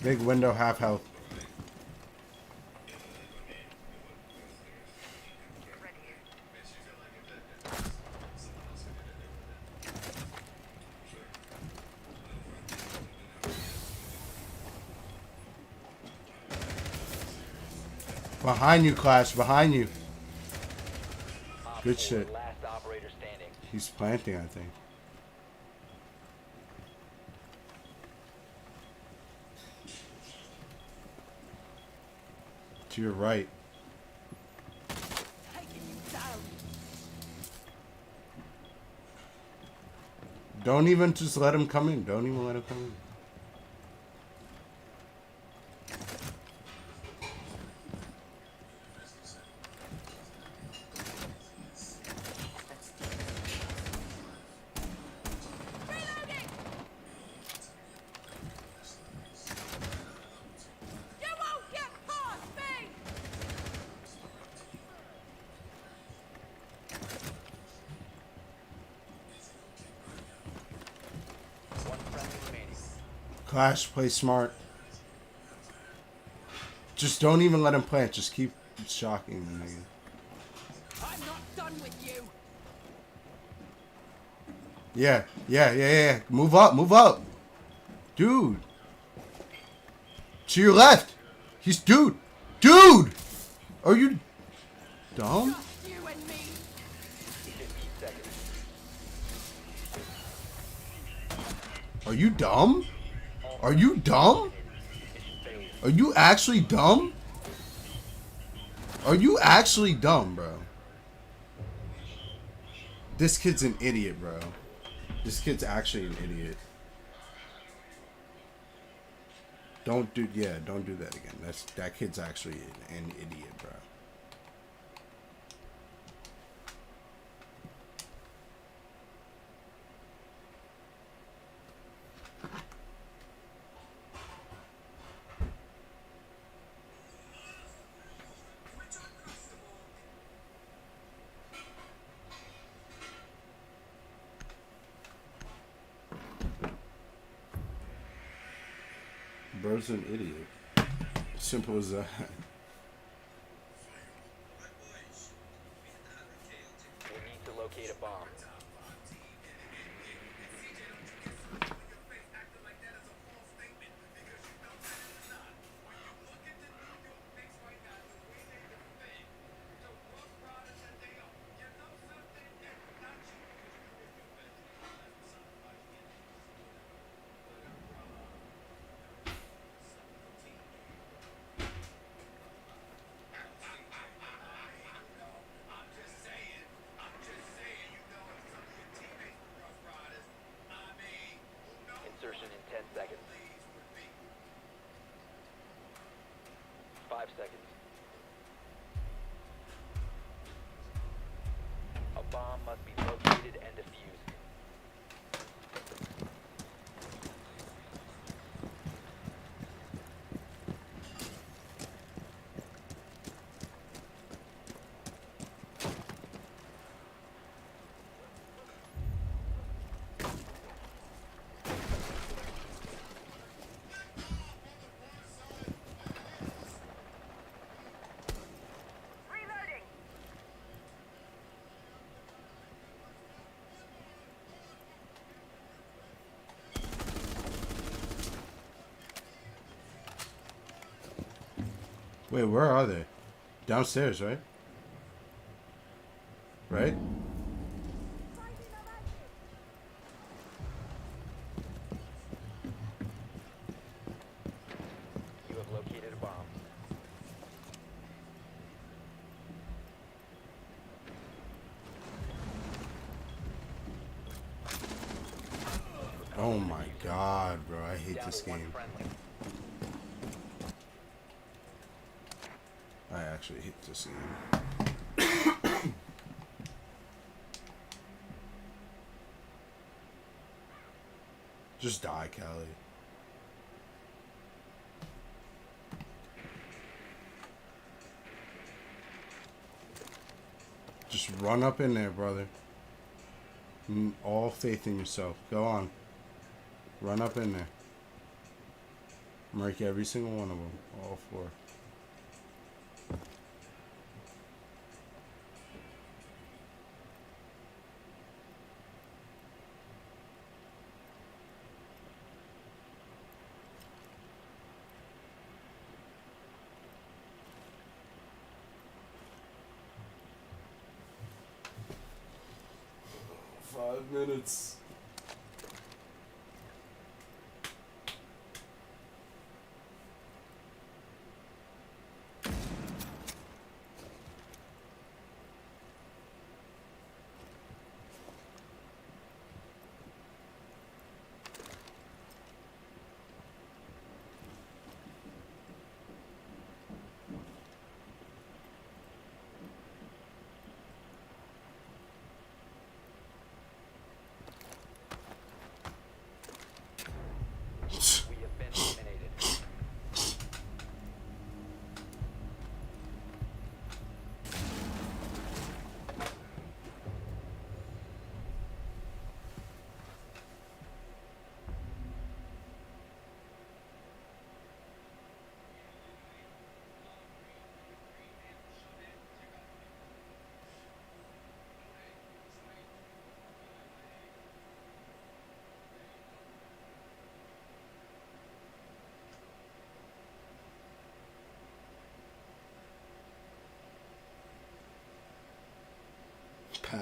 Big window, half health. Behind you, Clash, behind you. Op Good 4, shit. last operator standing. He's planting, I think. To your right. Don't even just let him come in. Don't even let him come in. Reloading! You won't get past me! One friendly remaining. Clash, play smart. Just don't even let him plant. Just keep shocking the nigga. I'm not done with you! Yeah. Move up. Dude. To your left. He's dude. Are you dumb? Just you and me! 15 seconds. Are you dumb? Are you dumb? Mission failure. Are you actually dumb? Are you actually dumb, bro? This kid's an idiot, bro. This kid's actually an idiot. Don't do that again. That kid's actually an idiot, bro. Bro's an idiot. Simple as that. We need to locate a bomb. Insertion in 10 seconds. 5 seconds. A bomb must be located and defused. Reloading! Wait, where are they? Downstairs, right? Right? You have located a bomb. Oh my god, bro. I hate Down this to one game. friendly. I actually hate this game. Just die, Callie. Just run up in there, brother. All faith in yourself. Go on. Run up in there. Mark every single one of them. All 4. Minutes.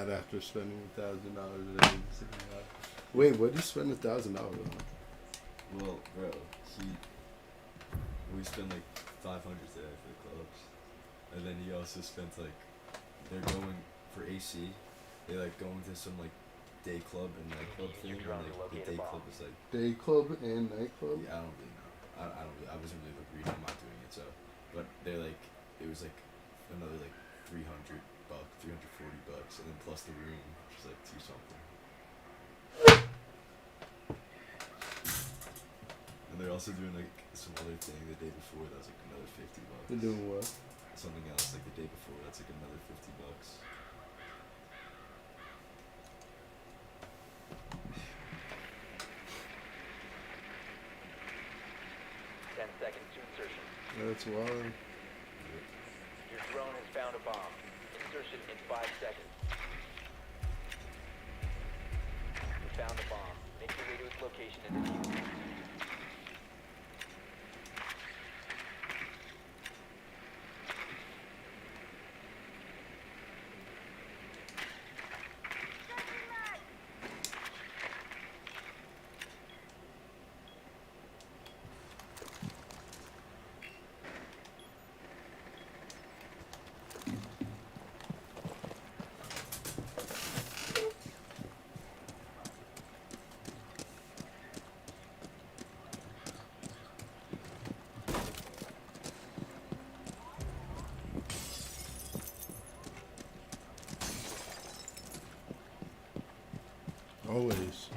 mad after spending $1,000. Wait, what did you spend $1,000 on? Well, bro, we spent like 500 today for the clubs, and then he also spent like, they're going for AC. They like go into some like day club and nightclub thing. And, like the day club is like, Day club and nightclub? yeah, I don't really know. I wasn't really like reading. I'm not doing it. So, but they like, it was like another like $300, $340, and then plus the room, which is like 2 something. And they're also doing like some other thing the day before that was like another $50. They're doing what? Something else like the day before that's like another $50. 10 seconds to insertion. That's wild. Your drone has found a bomb. Insertion in 5 seconds. You found a bomb. Make your way to its location and defuse it. Always.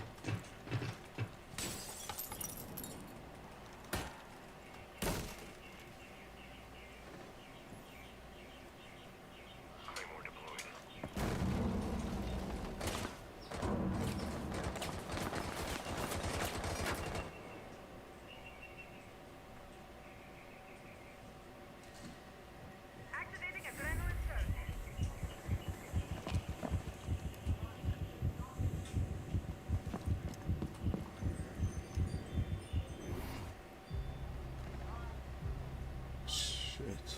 Activating adrenaline surge. Shit.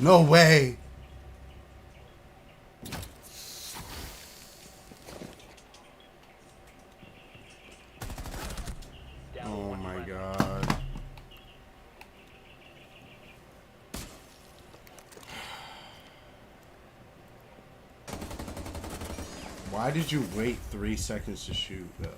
No way. Down to Oh one my friendly. god. Why did you wait 3 seconds to shoot, though?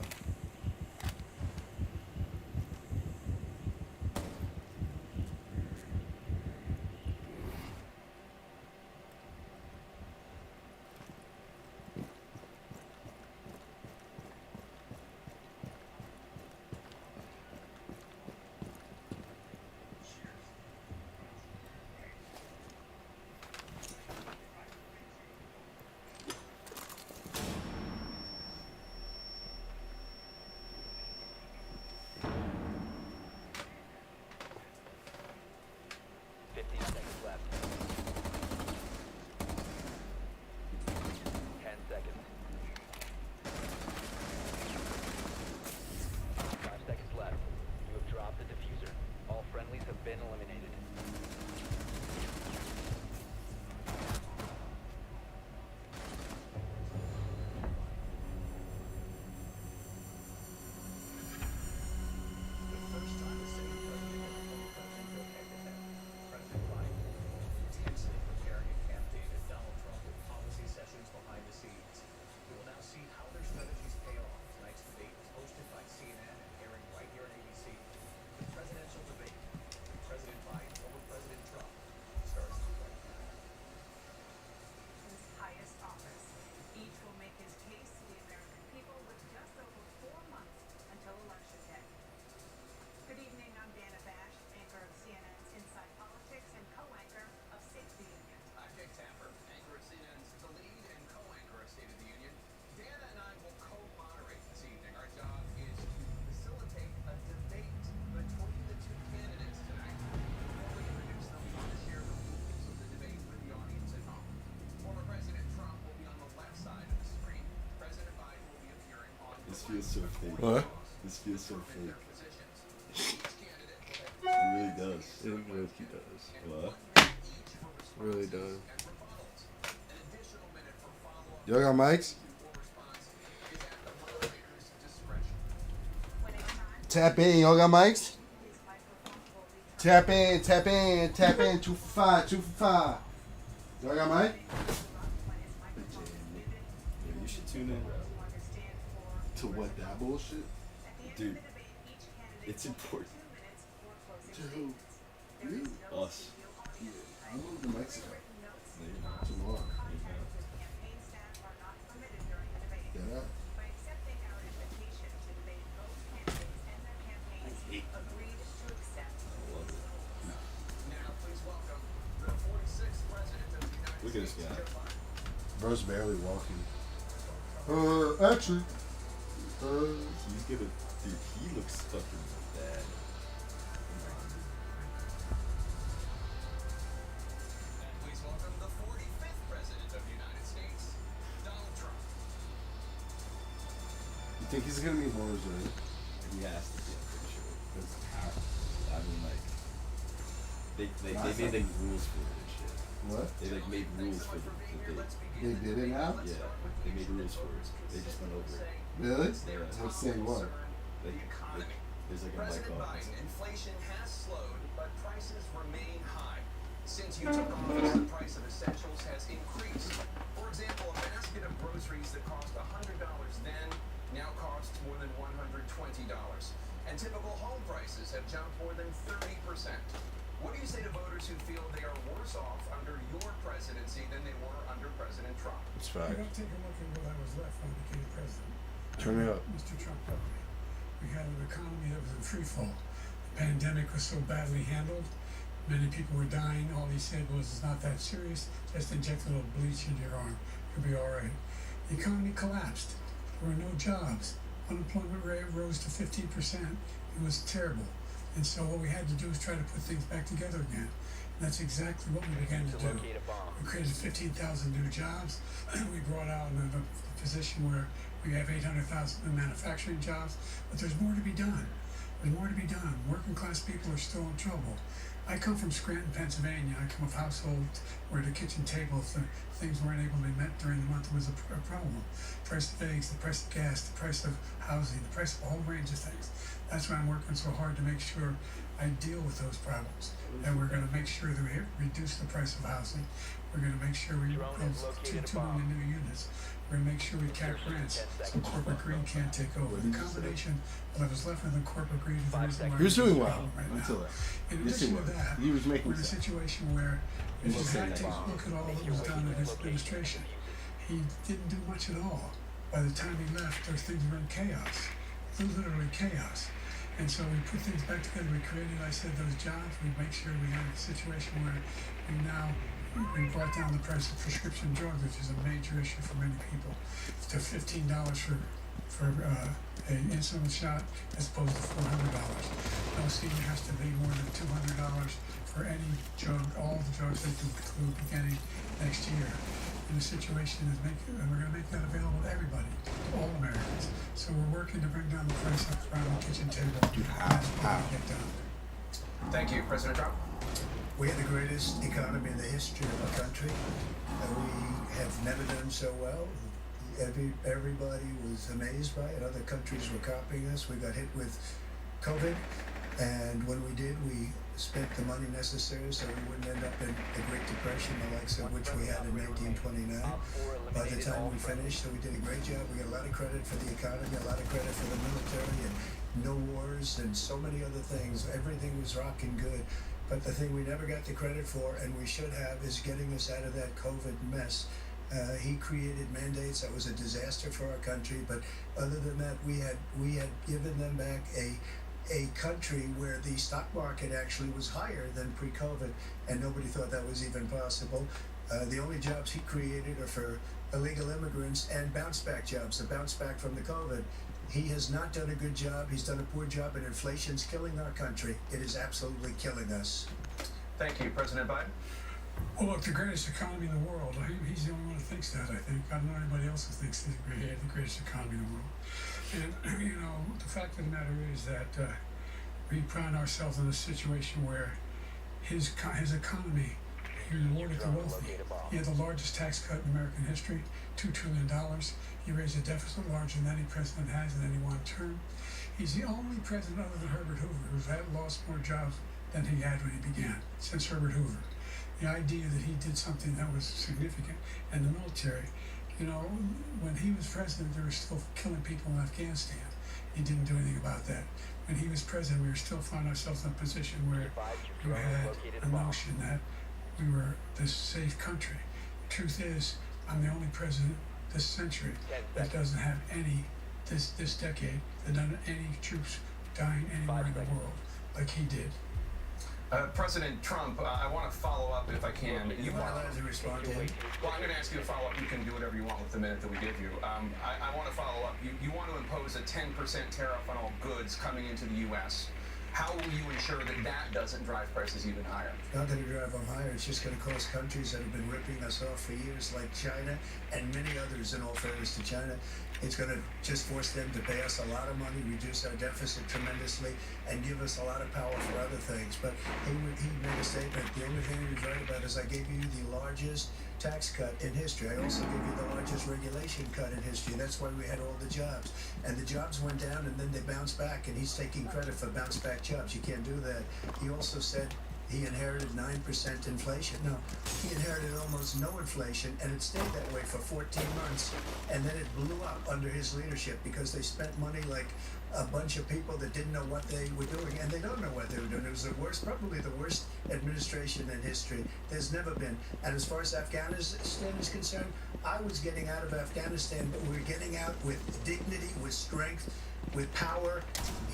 This feels so fake. What? This feels so fake. It really does. It really does. What? Really does. Y'all got mics? Tap in. Y'all got mics? Tap in. Tap in. Tap in. 2 for 5. 2 for 5. Y'all got mic? Yeah, you should tune in. To what? That bullshit? Dude, it's important. To who? You? Us. I moved to Mexico. No, you're not. Tomorrow. You're not. Get up. I love it. Look at this guy. Bro's barely walking. Actually. He's gonna. Dude, he looks fucking bad. Please welcome the 45th President of the United States, Donald Trump. You think he's gonna be more resilient? He has to be, I'm pretty sure. 'Cause I mean, like, they made like rules for it and shit. What? They like made rules for the debate. They did it now? Yeah, they made rules for it. They just went over it. Really? Yeah. What's saying what? Like, there's like a mic President off. Biden, inflation has slowed, but prices remain high. Since you took office, the price of essentials has increased. For example, a basket of groceries that cost $100 then now costs more than $120. And typical home prices have jumped more than 30%. What do you say to voters who feel they are worse off under your presidency than they were under President Trump? It's You fact. gotta take a look at what I was left when I became president. Turn it up. Mr. Trump told me. We had an economy that was in free fall. The pandemic was so badly handled. Many people were dying. All he said was, it's not that serious. Just inject a little bleach in your arm. You'll be all right. The economy collapsed. There were no jobs. Unemployment rate rose to 15%. It was terrible. And so what we had to do was try to put things back together again. And that's exactly what we began to To do. locate a bomb. We created 15,000 new jobs. We brought out a position where we have 800,000 new manufacturing jobs, but there's more to be done. There's more to be done. Working class people are still in trouble. I come from Scranton, Pennsylvania. I come from a household where the kitchen table, if the things weren't able to be met during the month, was a problem. Price of eggs, the price of gas, the price of housing, the price of a whole range of things. That's why I'm working so hard to make sure I deal with those problems. And we're going to make sure that we reduce the price of housing. We're going to make sure we Drone build has located a 2 bomb. million new units. We're going to make sure we cap rents so corporate greed can't take over. The combination of what was left of the corporate greed is the 5 reason why He was we're doing in well trouble right until now. that. In Yes, he addition to was. that, He was making we're in a sense. situation where if you was had to saying look at all that was done in his administration, he didn't do much at all. By the time he left, those things were in chaos. It was literally chaos. And so we put things back together. We created, I said, those jobs. We make sure we have a situation where we brought down the price of prescription drugs, which is a major issue for many people, to $15 for an insulin shot as opposed to $400. No senior has to pay more than $200 for any drug, all the drugs they can include beginning next year. And the situation is and we're going to make that available to everybody, to all Americans. So we're working to bring down the price up around the kitchen table. That's what we get done. Thank you, President Trump. We had the greatest economy in the history of our country. We have never done so well. Everybody was amazed by it. Other countries were copying us. We got hit with COVID, and when we did, we spent the money necessary so we wouldn't end up in the Great Depression, the likes of which we had in 1929. By the time we finished, so we did a great job. We got a lot of credit for the economy, a lot of credit for the military, and no wars, and so many other things. Everything was rocking good. But the thing we never got the credit for, and we should have, is getting us out of that COVID mess. He created mandates that was a disaster for our country. But other than that, we had given them back a country where the stock market actually was higher than pre-COVID, and nobody thought that was even possible. The only jobs he created are for illegal immigrants and bounce-back jobs, the bounce-back from the COVID. He has not done a good job. He's done a poor job, and inflation's killing our country. It is absolutely killing us. Thank you, President Biden. Well, look, the greatest economy in the world. He's the only one who thinks that, I think. I don't know anybody else who thinks he's the greatest economy in the world. And, you know, the fact of the matter is that we find ourselves in a situation where his economy, he rewarded the wealthy. He had the largest tax cut in American history, $2 trillion. He raised a deficit larger than any president has in any one term. He's the only president other than Herbert Hoover who's lost more jobs than he had when he began, since Herbert Hoover. The idea that he did something that was significant in the military, you know, when he was president, they were still killing people in Afghanistan. He didn't do anything about that. When he was president, we were still finding ourselves in a position where we had a notion that we were this safe country. The truth is, I'm the only president this century that doesn't have any, this decade, that doesn't have any troops dying anywhere in the world like he did. President Trump, I want to follow up if I can. You want to respond to him? Well, I'm going to ask you a follow-up. You can do whatever you want with the minute that we give you. I want to follow up. You want to impose a 10% tariff on all goods coming into the U.S. How will you ensure that that doesn't drive prices even higher? It's not going to drive them higher. It's just going to cost countries that have been ripping us off for years, like China and many others, in all fairness to China. It's going to just force them to pay us a lot of money, reduce our deficit tremendously, and give us a lot of power for other things. But he made a statement. The only thing he was right about is I gave you the largest tax cut in history. I also gave you the largest regulation cut in history. That's why we had all the jobs. And the jobs went down and then they bounced back, and he's taking credit for bounce back jobs. You can't do that. He also said he inherited 9% inflation. No, he inherited almost no inflation, and it stayed that way for 14 months. And then it blew up under his leadership because they spent money like a bunch of people that didn't know what they were doing, and they don't know what they were doing. It was the worst, probably the worst administration in history. There's never been. And as far as Afghanistan is concerned, I was getting out of Afghanistan, but we were getting out with dignity, with strength, with power.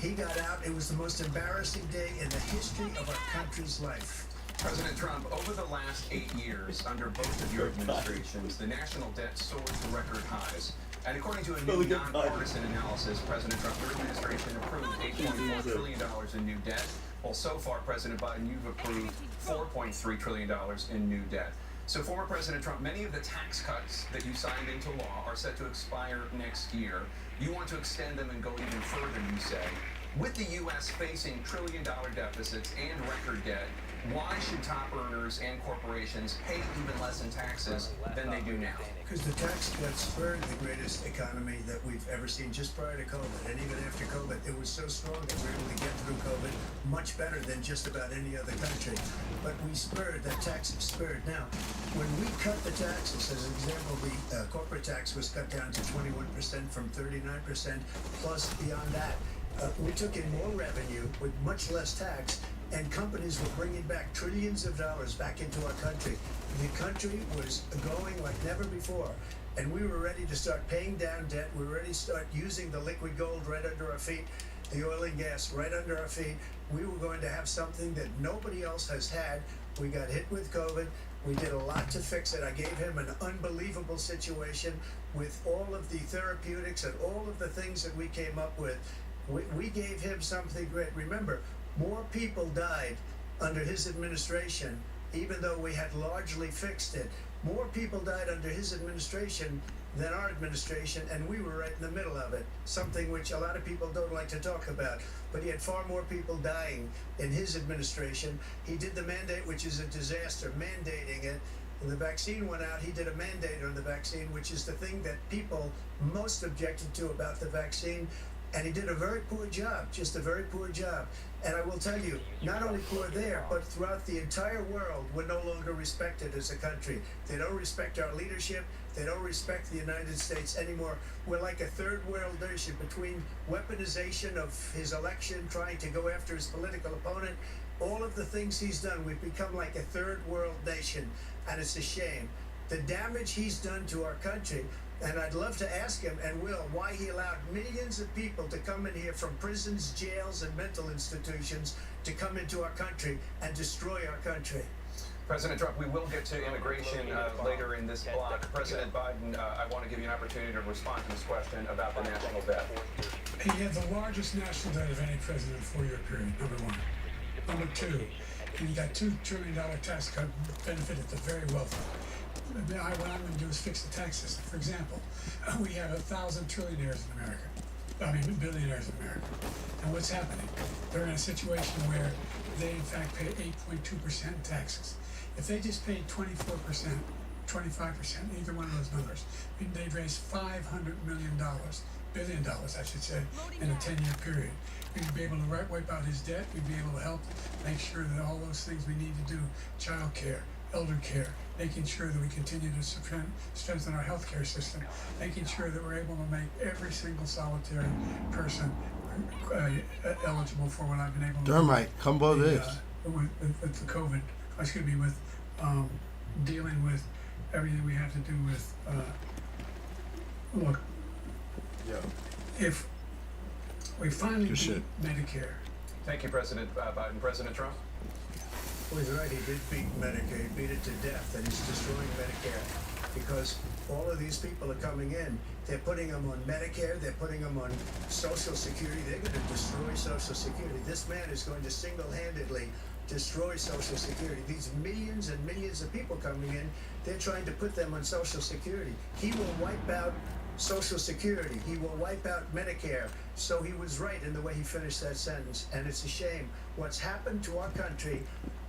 He got out. It was the most embarrassing day in the history of our country's life. President Trump, over the last 8 years, under both of your administrations, the national debt soared to record highs. And according to a new nonpartisan analysis, President Trump, your administration approved $8.4 trillion in new debt. Well, so far, President Biden, you've approved $4.3 trillion in new debt. So, former President Trump, many of the tax cuts that you signed into law are set to expire next year. You want to extend them and go even further, you say. With the U.S. facing trillion-dollar deficits and record debt, why should top earners and corporations pay even less in taxes than they do now? Because the tax cuts spurred the greatest economy that we've ever seen just prior to COVID. And even after COVID, it was so strong that we were able to get through COVID much better than just about any other country. But we spurred, that tax spurred. Now, when we cut the taxes, as an example, the corporate tax was cut down to 21% from 39%, plus beyond that. We took in more revenue with much less tax, and companies were bringing back trillions of dollars back into our country. The country was going like never before, and we were ready to start paying down debt. We were ready to start using the liquid gold right under our feet, the oil and gas right under our feet. We were going to have something that nobody else has had. We got hit with COVID. We did a lot to fix it. I gave him an unbelievable situation with all of the therapeutics and all of the things that we came up with. We gave him something great. Remember, more people died under his administration, even though we had largely fixed it. More people died under his administration than our administration, and we were right in the middle of it, something which a lot of people don't like to talk about. But he had far more people dying in his administration. He did the mandate, which is a disaster, mandating it. When the vaccine went out, he did a mandate on the vaccine, which is the thing that people most objected to about the vaccine. And he did a very poor job, just a very poor job. And I will tell you, not only poor there, but throughout the entire world, we're no longer respected as a country. They don't respect our leadership. They don't respect the United States anymore. We're like a third world nation between weaponization of his election, trying to go after his political opponent, all of the things he's done. We've become like a third world nation, and it's a shame. The damage he's done to our country. And I'd love to ask him, and will, why he allowed millions of people to come in here from prisons, jails, and mental institutions to come into our country and destroy our country. President Trump, we will get to immigration later in this block. President Biden, I want to give you an opportunity to respond to this question about the national debt. He had the largest national debt of any president in a 4-year period, number one. Number two, and you got $2 trillion tax cut benefited the very wealthy. What I'm going to do is fix the tax system. For example, we have 1,000 trillionaires in America. I mean, billionaires in America. And what's happening? They're in a situation where they, in fact, pay 8.2% in taxes. If they just paid 24%, 25%, either one of those numbers, they'd raise $500 million, billion dollars, I should say, in a 10-year period. We'd be able to wipe out his debt. We'd be able to help make sure that all those things we need to do, child care, elder care, making sure that we continue to strengthen our healthcare system, making sure that we're able to make every single solitary person eligible for what I've been able to Dermite, come blow this. With the COVID, excuse me, with dealing with everything we have to do with, look, if we finally Good beat shit. Medicare. Thank you, President Biden. President Trump? Well, he's right. He did beat Medicare. He beat it to death, and he's destroying Medicare because all of these people are coming in. They're putting them on Medicare. They're putting them on Social Security. They're going to destroy Social Security. This man is going to single-handedly destroy Social Security. These millions and millions of people coming in, they're trying to put them on Social Security. He will wipe out Social Security. He will wipe out Medicare. So he was right in the way he finished that sentence. And it's a shame. What's happened to our country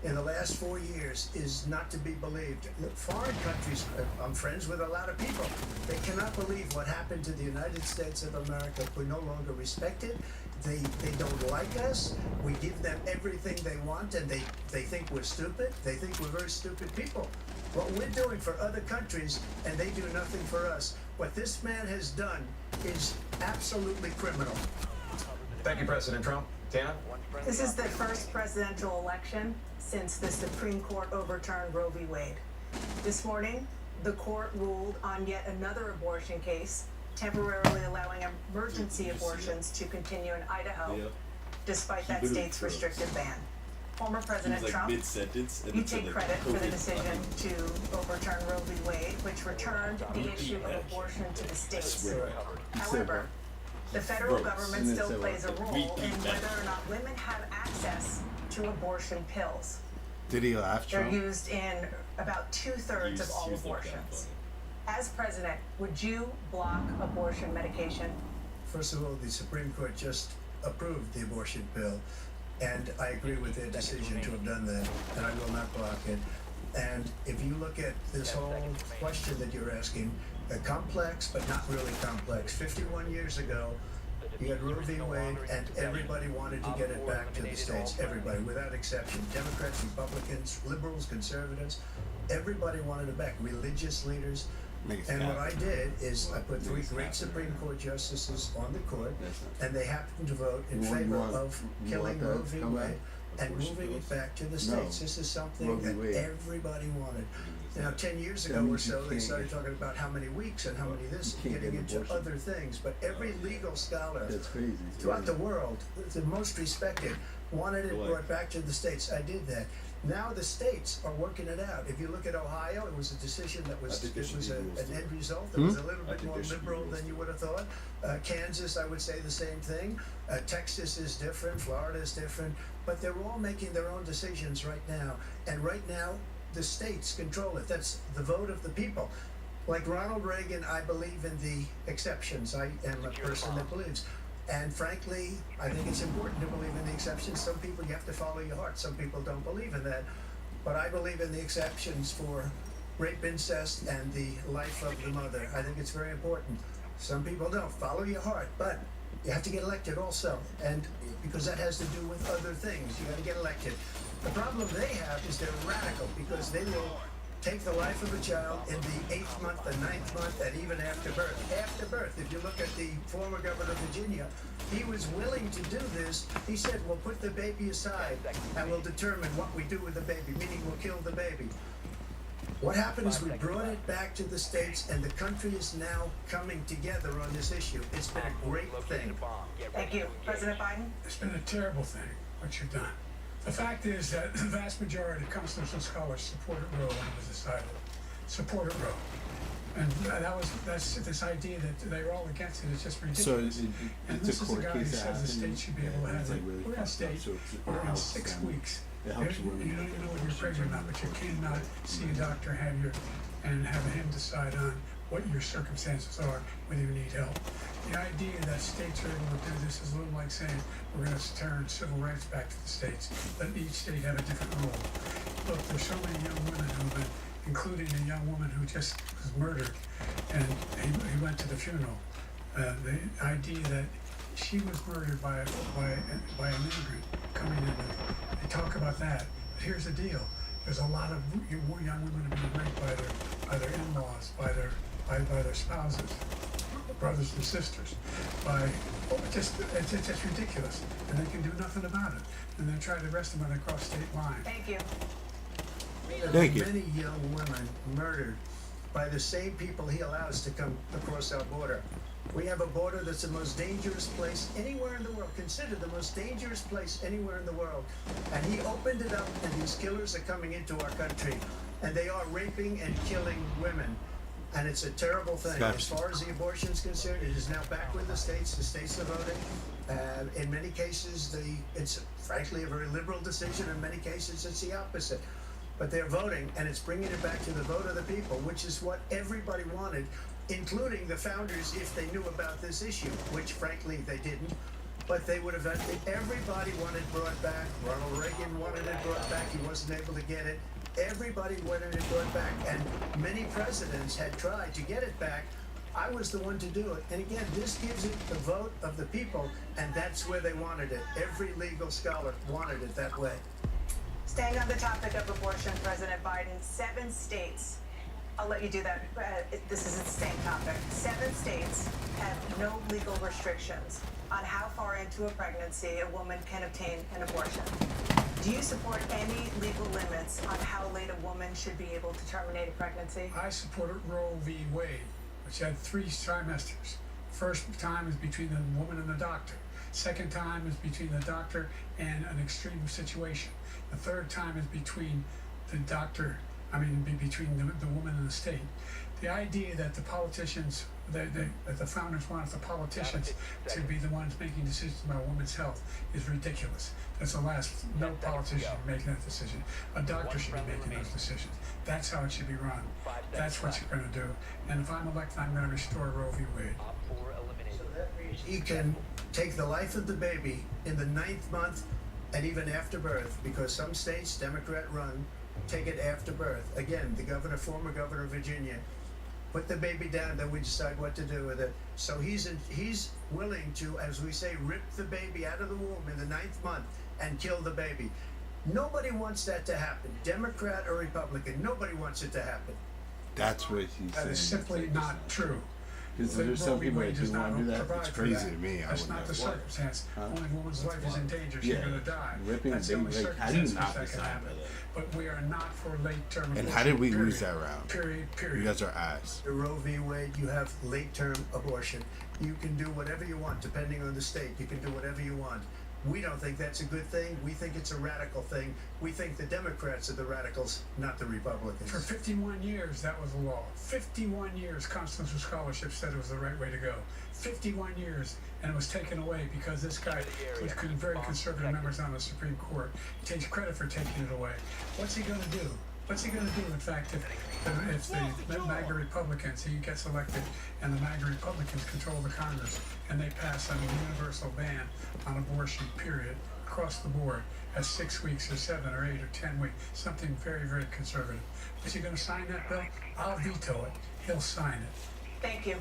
in the last 4 years is not to be believed. Look, foreign countries, I'm friends with a lot of people. They cannot believe what happened to the United States of America. We're no longer respected. They don't like us. We give them everything they want, and they think we're stupid. They think we're very stupid people. What we're doing for other countries, and they do nothing for us. What this man has done is absolutely criminal. Thank you, President Trump. Tana? This is the first presidential election since the Supreme Court overturned Roe v. Wade. This morning, the court ruled on yet another abortion case, temporarily allowing emergency abortions to continue in Idaho, despite that state's restrictive ban. Former President Trump, you take credit for the decision to overturn Roe v. Wade, which returned the issue of abortion to the states. However, the federal government still plays a role in whether or not women have access to abortion pills. Did he laugh, They're Trump? used in about 2/3 of all abortions. As president, would you block abortion medication? First of all, the Supreme Court just approved the abortion bill, and I agree with their decision to have done that, and I will not block it. And if you look at this whole question that you're asking, complex but not really complex. 51 years ago, you had Roe v. Wade, and everybody wanted to get it back to the states. Everybody, without exception. Democrats, Republicans, liberals, conservatives, everybody wanted it back. Religious leaders. And what I did is I put 3 great Supreme Court justices on the court, and they happened to vote in favor of killing Roe v. Wade and moving it back to the states. This is something that everybody wanted. Now, 10 years ago or so, they started talking about how many weeks and how many this, getting into other things. But every legal scholar throughout the world, the most respected, wanted it brought back to the states. I did that. Now the states are working it out. If you look at Ohio, it was a decision that was an end result. It was a little bit more liberal than you would have thought. Kansas, I would say the same thing. Texas is different. Florida is different. But they're all making their own decisions right now. And right now, the states control it. That's the vote of the people. Like Ronald Reagan, I believe in the exceptions. I am a person that believes. And frankly, I think it's important to believe in the exceptions. Some people, you have to follow your heart. Some people don't believe in that. But I believe in the exceptions for rape, incest, and the life of the mother. I think it's very important. Some people don't. Follow your heart. But you have to get elected also. And because that has to do with other things. You got to get elected. The problem they have is they're radical because they will take the life of a child in the 8th month, the 9th month, and even after birth. After birth, if you look at the former governor of Virginia, he was willing to do this. He said, we'll put the baby aside and we'll determine what we do with the baby, meaning we'll kill the baby. What happened is we brought it back to the states, and the country is now coming together on this issue. It's been a great thing. Thank you. President Biden? It's been a terrible thing, what you've done. The fact is that the vast majority of constitutional scholars supported Roe when it was decided. Supported Roe. And that's this idea that they were all against it. It's just ridiculous. So and this is the guy who says the state should be able to have it. We're in a state where in 6 weeks It helps You women. don't even know if you're pregnant or not, but you cannot see a doctor and have him decide on what your circumstances are, whether you need help. The idea that states are able to do this is a little like saying we're going to turn civil rights back to the states. Let each state have a different rule. Look, there's so many young women who've been, including a young woman who just was murdered, and he went to the funeral. The idea that she was murdered by an immigrant coming in. They talk about that. But here's the deal. There's a lot of young women who have been raped by their in-laws, by their spouses, brothers and sisters. It's just ridiculous. And they can do nothing about it. And they try to arrest them when they cross state lines. Thank you. Thank you. Many young women murdered by the same people he allows to come across our border. We have a border that's the most dangerous place anywhere in the world, considered the most dangerous place anywhere in the world. And he opened it up, and these killers are coming into our country, and they are raping and killing women. And it's a terrible thing. As far as the abortion is concerned, it is now back with the states. The states are voting. In many cases, it's frankly a very liberal decision. In many cases, it's the opposite. But they're voting, and it's bringing it back to the vote of the people, which is what everybody wanted, including the founders, if they knew about this issue, which frankly they didn't. But they would have, everybody wanted brought back. Ronald Reagan wanted it brought back. He wasn't able to get it. Everybody wanted it brought back. And many presidents had tried to get it back. I was the one to do it. And again, this gives it the vote of the people, and that's where they wanted it. Every legal scholar wanted it that way. Staying on the topic of abortion, President Biden, 7 states, I'll let you do that. This is the same topic. 7 states have no legal restrictions on how far into a pregnancy a woman can obtain an abortion. Do you support any legal limits on how late a woman should be able to terminate a pregnancy? I supported Roe v. Wade, which had 3 trimesters. First time is between the woman and the doctor. Second time is between the doctor and an extreme situation. The third time is between the doctor, between the woman and the state. The idea that the politicians, that the founders wanted the politicians to be the ones making decisions about women's health is ridiculous. That's the last, no politician should be making that decision. A doctor should be making those decisions. That's how it should be run. That's what you're going to do. And if I'm elected, I'm going to restore Roe v. Wade. He can take the life of the baby in the 9th month and even after birth, because some states, Democrat run, take it after birth. Again, the former governor of Virginia, put the baby down, then we decide what to do with it. So he's willing to, as we say, rip the baby out of the womb in the 9th month and kill the baby. Nobody wants that to happen, Democrat or Republican. Nobody wants it to happen. That's what he's saying. That is simply not true. Because there's some people that do want to do that. It's crazy to me. That's not the circumstance. Only a woman's life is in danger. She's going to die. Ripping That's the only baby, how do you circumstance not that can happen. But we are not for late-term abortion. And how did we period. lose that round? Period. You guys are ass. The Roe v. Wade, you have late-term abortion. You can do whatever you want, depending on the state. You can do whatever you want. We don't think that's a good thing. We think it's a radical thing. We think the Democrats are the radicals, not the Republicans. For 51 years, that was the law. 51 years, Constitutional Scholarship said it was the right way to go. 51 years, and it was taken away because this guy was very conservative members on the Supreme Court. He takes credit for taking it away. What's he going to do? What's he going to do, in fact, if the MAGA Republicans, he gets elected, and the MAGA Republicans control the Congress, and they pass a universal ban on abortion, period, across the board, at 6 weeks or 7 or 8 or 10 weeks, something very, very conservative. Is he going to sign that bill? I'll veto it. He'll sign it. Thank you.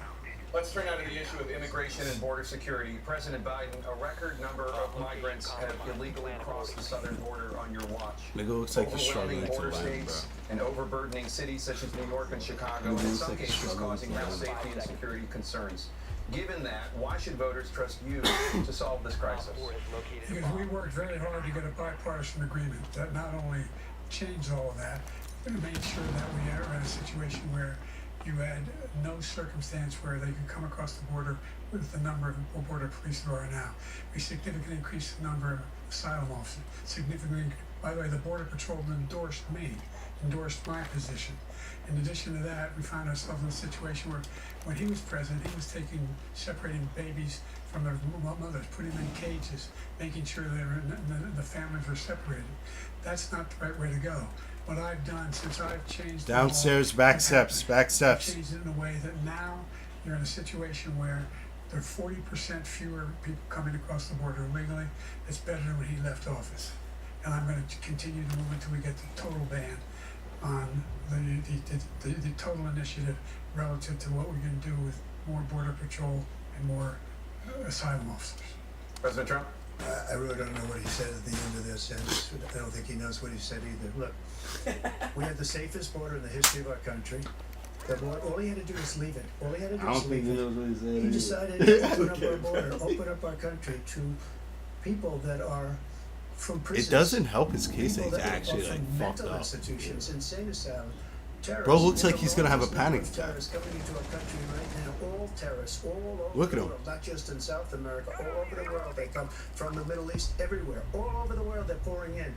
Let's turn now to the issue of immigration and border security. President Biden, a record number of migrants have illegally crossed the southern border on your watch. Nigga looks like he's Overwhelming struggling to border land, bro. states and overburdening cities such as New York and Chicago, and in some cases causing health, safety, and security concerns. Given that, why should voters trust you to solve this crisis? Because we worked very hard to get a bipartisan agreement that not only changed all of that, but made sure that we are in a situation where you had no circumstance where they could come across the border with the number of border police there are now. We significantly increased the number of asylum officers. By the way, the Border Patrol endorsed my position. In addition to that, we found ourselves in a situation where when he was president, he was separating babies from their mothers, putting them in cages, making sure the families were separated. That's not the right way to go. What I've done since I've changed the law, Downstairs, back steps, back I've steps. changed it in a way that now you're in a situation where there are 40% fewer people coming across the border illegally. It's better than when he left office. And I'm going to continue to move until we get the total ban on the total initiative relative to what we're going to do with more border patrol and more asylum officers. President Trump? I really don't know what he said at the end of that sentence. I don't think he knows what he said either. Look, we have the safest border in the history of our country. All he had to do is leave it. All he had to do I is don't think leave he it. knows what he said. He either. decided to open up our border, open up our country to people that are from prisons. It doesn't help his case that people he's that are actually from like fucked mental up. institutions, insane asylum, terrorists. Bro looks We like have he's gonna have a largest number panic of attack. terrorists coming into our country right now. All terrorists, all over Look the at him. world, not just in South America, all over the world. They come from the Middle East, everywhere, all over the world. They're pouring in.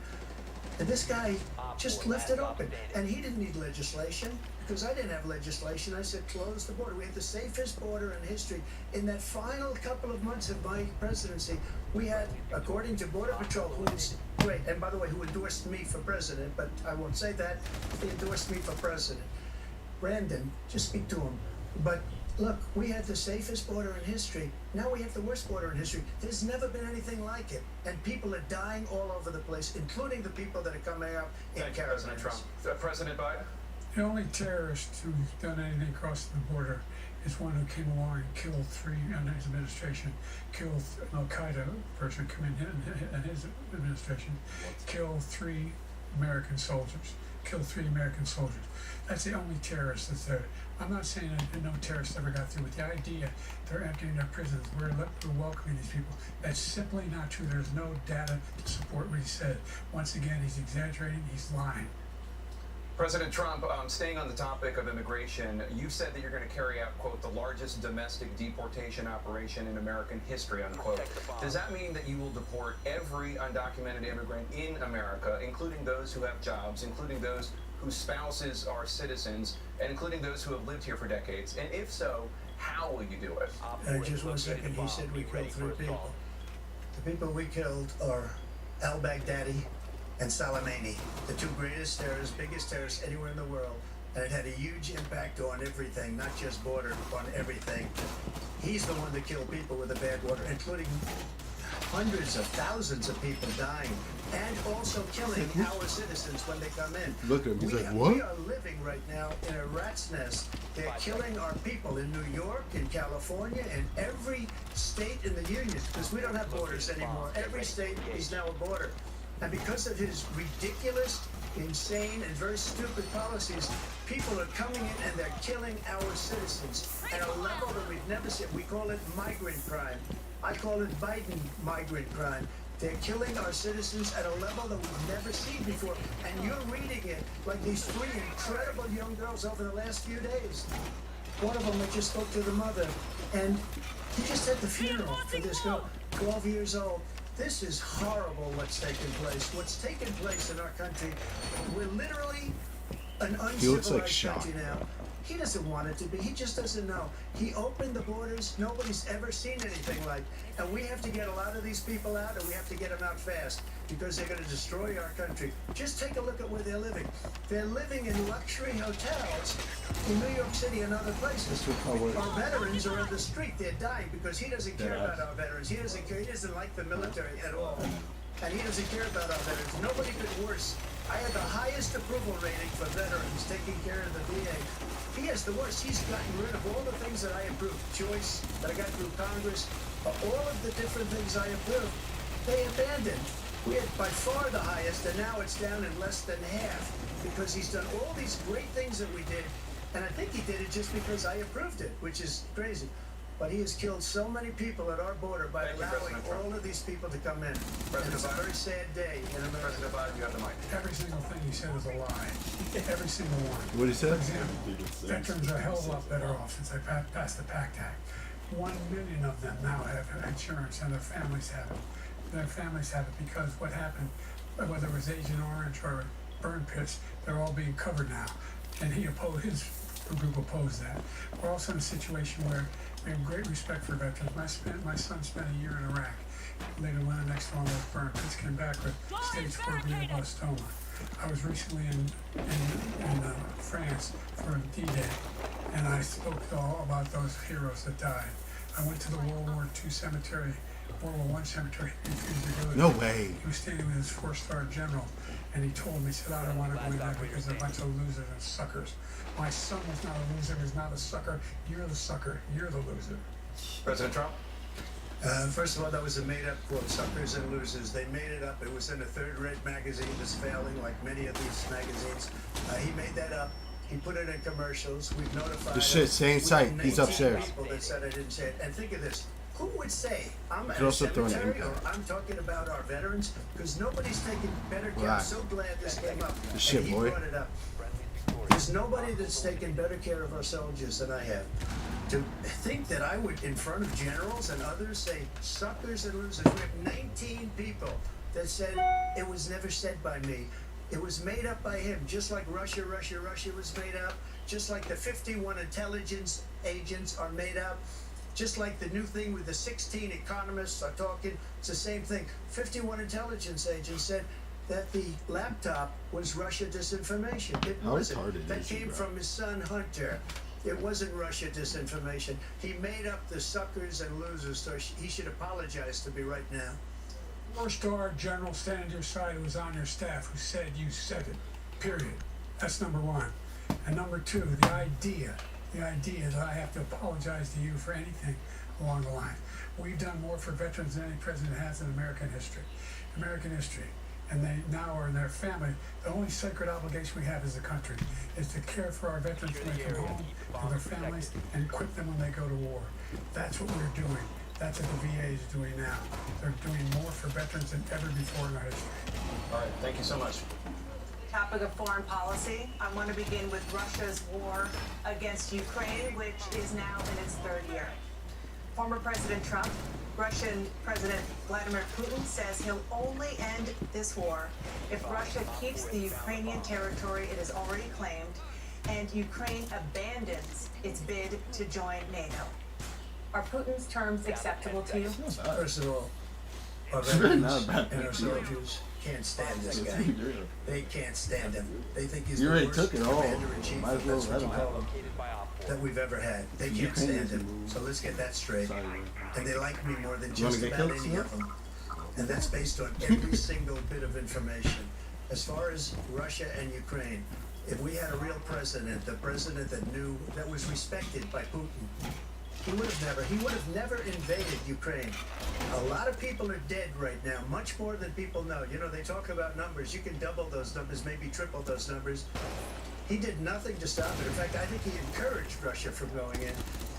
And this guy just left it open. And he didn't need legislation because I didn't have legislation. I said, close the border. We had the safest border in history. In that final couple of months of my presidency, we had, according to Border Patrol, who's great, and by the way, who endorsed me for president, but I won't say that. He endorsed me for president. Brandon, just speak to him. But look, we had the safest border in history. Now we have the worst border in history. There's never been anything like it. And people are dying all over the place, including the people that are coming up in Thank you, President caravans. Trump. President Biden? The only terrorist who's done anything across the border is one who came along and killed 3 under his administration, killed an Al-Qaeda person come in his administration, killed 3 American soldiers, killed 3 American soldiers. That's the only terrorist that's there. I'm not saying that no terrorists ever got through, but the idea they're emptying their prisons, we're welcoming these people, that's simply not true. There's no data to support what he said. Once again, he's exaggerating, he's lying. President Trump, staying on the topic of immigration, you said that you're going to carry out, quote, the largest domestic deportation operation in American history, unquote. Does that mean that you will deport every undocumented immigrant in America, including those who have jobs, including those whose spouses are citizens, and including those who have lived here for decades? And if so, how will you do it? Just 1 second, he said we killed 3 people. The people we killed are al-Baghdadi and Soleimani, the 2 greatest terrorists, biggest terrorists anywhere in the world. And it had a huge impact on everything, not just border, on everything. He's the one that killed people with the bad water, including hundreds of thousands of people dying, and also killing our citizens when they come in. Look at him, he's like, what? We are living right now in a rat's nest. They're killing our people in New York, in California, in every state in the union, because we don't have borders anymore. Every state is now a border. And because of his ridiculous, insane, and very stupid policies, people are coming in and they're killing our citizens at a level that we've never seen. We call it migrant crime. I call it Biden migrant crime. They're killing our citizens at a level that we've never seen before. And you're reading it like these 3 incredible young girls over the last few days. One of them, I just spoke to the mother, and he just had the funeral for this girl, 12 years old. This is horrible what's taking place. What's taking place in our country, we're literally an uncivilized country now. He doesn't want it to be. He just doesn't know. He opened the borders. Nobody's ever seen anything like. And we have to get a lot of these people out, and we have to get them out fast because they're going to destroy our country. Just take a look at where they're living. They're living in luxury hotels in New York City and other places. Our veterans are on the street. They're dying because he doesn't care about our veterans. He doesn't care. He doesn't like the military at all. And he doesn't care about our veterans. Nobody could worse. I had the highest approval rating for veterans taking care of the VA. He has the worst. He's gotten rid of all the things that I approved. Choice, that I got through Congress, all of the different things I approved, they abandoned. We had by far the highest, and now it's down in less than half because he's done all these great things that we did, and I think he did it just because I approved it, which is crazy. But he has killed so many people at our border by allowing all of these people to come in. And it's a very sad day in America. President Biden, you have the mic. Every single thing he said is a lie. Every single one. What he said? For example, veterans are a hell of a lot better off since I passed the PACT Act. 1 million of them now have insurance, and their families have it. Their families have it because what happened, whether it was Agent Orange or burn pits, they're all being covered now. And he opposed his group opposed that. We're also in a situation where we have great respect for veterans. My son spent a year in Iraq. Later went the next one was burned. Just came back with stage 4 glioblastoma. I was recently in France for D-Day, and I spoke all about those heroes that died. I went to the World War II cemetery, World War I cemetery. He refused to go there. No way. He was standing with his 4-star general, and he told me, he said, I don't want to go in there because they're a bunch of losers and suckers. My son was not a loser, he's not a sucker. You're the sucker, you're the loser. President Trump? First of all, that was a made-up quote, suckers and losers. They made it up. It was in a third-rate magazine that's failing, like many of these magazines. He made that up. He put it in commercials. We've notified This shit, same site. He's upstairs. people that said I didn't say it. And think of this. Who would say I'm at could a also throw an cemetery or impact. I'm talking about our veterans? Because nobody's taking better care. I'm Relax. so glad this came up. Good shit, and he boy. brought it up. There's nobody that's taken better care of our soldiers than I have. To think that I would, in front of generals and others, say suckers and losers. We have 19 people that said it was never said by me. It was made up by him, just like Russia was made up, just like the 51 intelligence agents are made up, just like the new thing with the 16 economists are talking. It's the same thing. 51 intelligence agents said that the laptop was Russia disinformation. It How wasn't. retarded That is he, came bro? from his son Hunter. It wasn't Russia disinformation. He made up the suckers and losers, so he should apologize to me right now. 4-star general standing to your side who was on your staff who said you said it, period. That's number one. And number two, the idea that I have to apologize to you for anything along the line. We've done more for veterans than any president has in American history. And they now are in their family. The only sacred obligation we have as a country is to care for our veterans when they come home and their families and equip them when they go to war. That's what we're doing. That's what the VA is doing now. They're doing more for veterans than ever before in our history. All right, thank you so much. Topic of foreign policy. I want to begin with Russia's war against Ukraine, which is now in its 3rd year. Former President Trump, Russian President Vladimir Putin says he'll only end this war if Russia keeps the Ukrainian territory it has already claimed and Ukraine abandons its bid to join NATO. Are Putin's terms acceptable to you? First of all, our It's really veterans not a bad and our thing, bro. soldiers can't stand this It's guy. pretty real. They can't stand him. They think he's You the already worst took it all. commander-in-chief, Might as if well that's what let you him call have him, Located by Op 4. that we've ever had. They You can't can't stand even him. move. So let's get that straight. Sorry, bro. And they like me more than You wanna just get about killed, any sir? of them. And that's based on every single bit of information. As far as Russia and Ukraine, if we had a real president, the president that knew, that was respected by Putin, he would have never invaded Ukraine. A lot of people are dead right now, much more than people know. You know, they talk about numbers. You can double those numbers, maybe triple those numbers. He did nothing to stop it. In fact, I think he encouraged Russia from going in.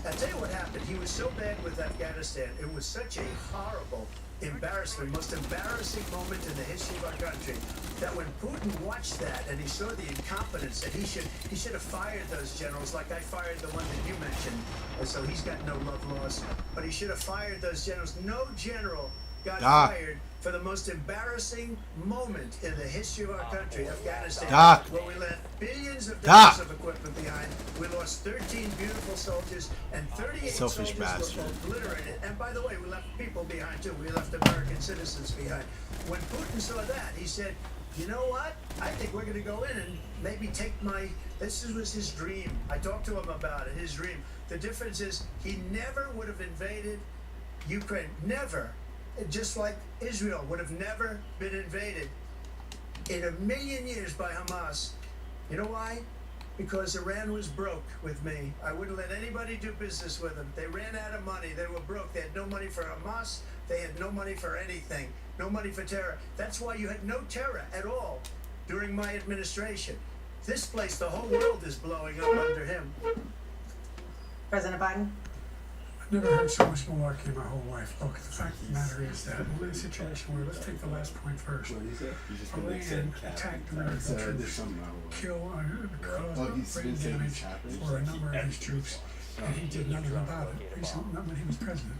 I'll tell you what happened. He was so bad with Afghanistan. It was such a horrible embarrassment, most embarrassing moment in the history of our country, that when Putin watched that and he saw the incompetence, that he should have fired those generals like I fired the one that you mentioned. And so he's got no love lost, but he should have fired those generals. No general got fired for the most embarrassing moment in the history of our country, Afghanistan, where we left billions of dollars of equipment behind. We lost 13 beautiful soldiers, and 38 Selfish soldiers bastard. were obliterated. And by the way, we left people behind too. We left American citizens behind. When Putin saw that, he said, you know what? I think we're going to go in and maybe take my... This was his dream. I talked to him about it, his dream. The difference is he never would have invaded Ukraine. Never. Just like Israel would have never been invaded in a million years by Hamas. You know why? Because Iran was broke with me. I wouldn't let anybody do business with them. They ran out of money. They were broke. They had no money for Hamas. They had no money for anything. No money for terror. That's why you had no terror at all during my administration. This place, the whole world is blowing up under him. President Biden? I've never heard so much malarkey in my whole life. Look, the fact of the matter is that we're in a situation where, let's take the last point first. Iran attacked American troops, kill, cause brain damage for a number of these troops, and he did nothing about it. Recently, not when he was president.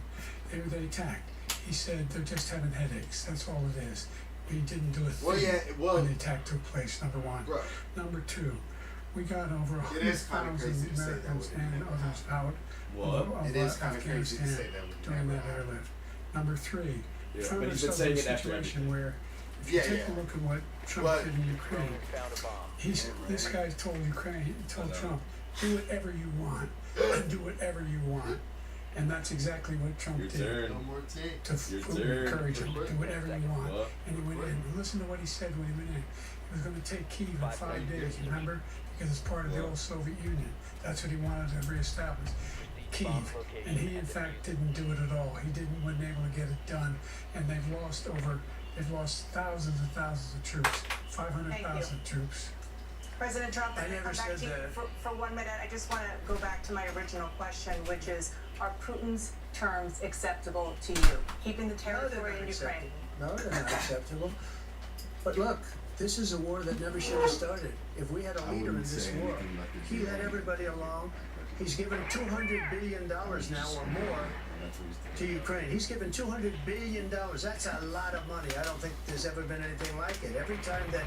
They attacked. He said they're just having headaches. That's all it is. He didn't do a thing when the attack took place, number one. Number two, We got over It is kinda 100,000 crazy to say that Americans when you and think about others out What? of It is kinda crazy to Afghanistan say that when you during never that have. airlift. Number three, Yeah, found but he's been ourselves saying in a it after situation everything. where if you Yeah, take yeah. a look at what Trump But- did in Ukraine, Found a bomb. this guy told Trump, do whatever you want, and do whatever you want. And that's exactly what Trump Your did. turn. No more tape. To Your encourage him, turn. do whatever you want. What? And he went in. Listen to what he said when he went in. He was going to take Kyiv in 5 days, remember? Because it's part of the old Soviet Union. That's what he wanted to reestablish. Kyiv. And he, in fact, didn't do it at all. He wasn't able to get it done. And they've lost thousands and thousands of troops, 500,000 troops. President Trump, I I'm gonna never come back said to you that. for 1 minute. I just want to go back to my original question, which is, are Putin's terms acceptable to you? Keeping the No, they're territory not in Ukraine. acceptable. No, they're not acceptable. But look, this is a war that never should have started. If we had a I leader in wouldn't this say war, anything about the he deal. led everybody along. He's given $200 billion now or more That's what he's to doing. Ukraine. He's given $200 billion. That's a lot of money. I don't think there's ever been anything like it. Every time that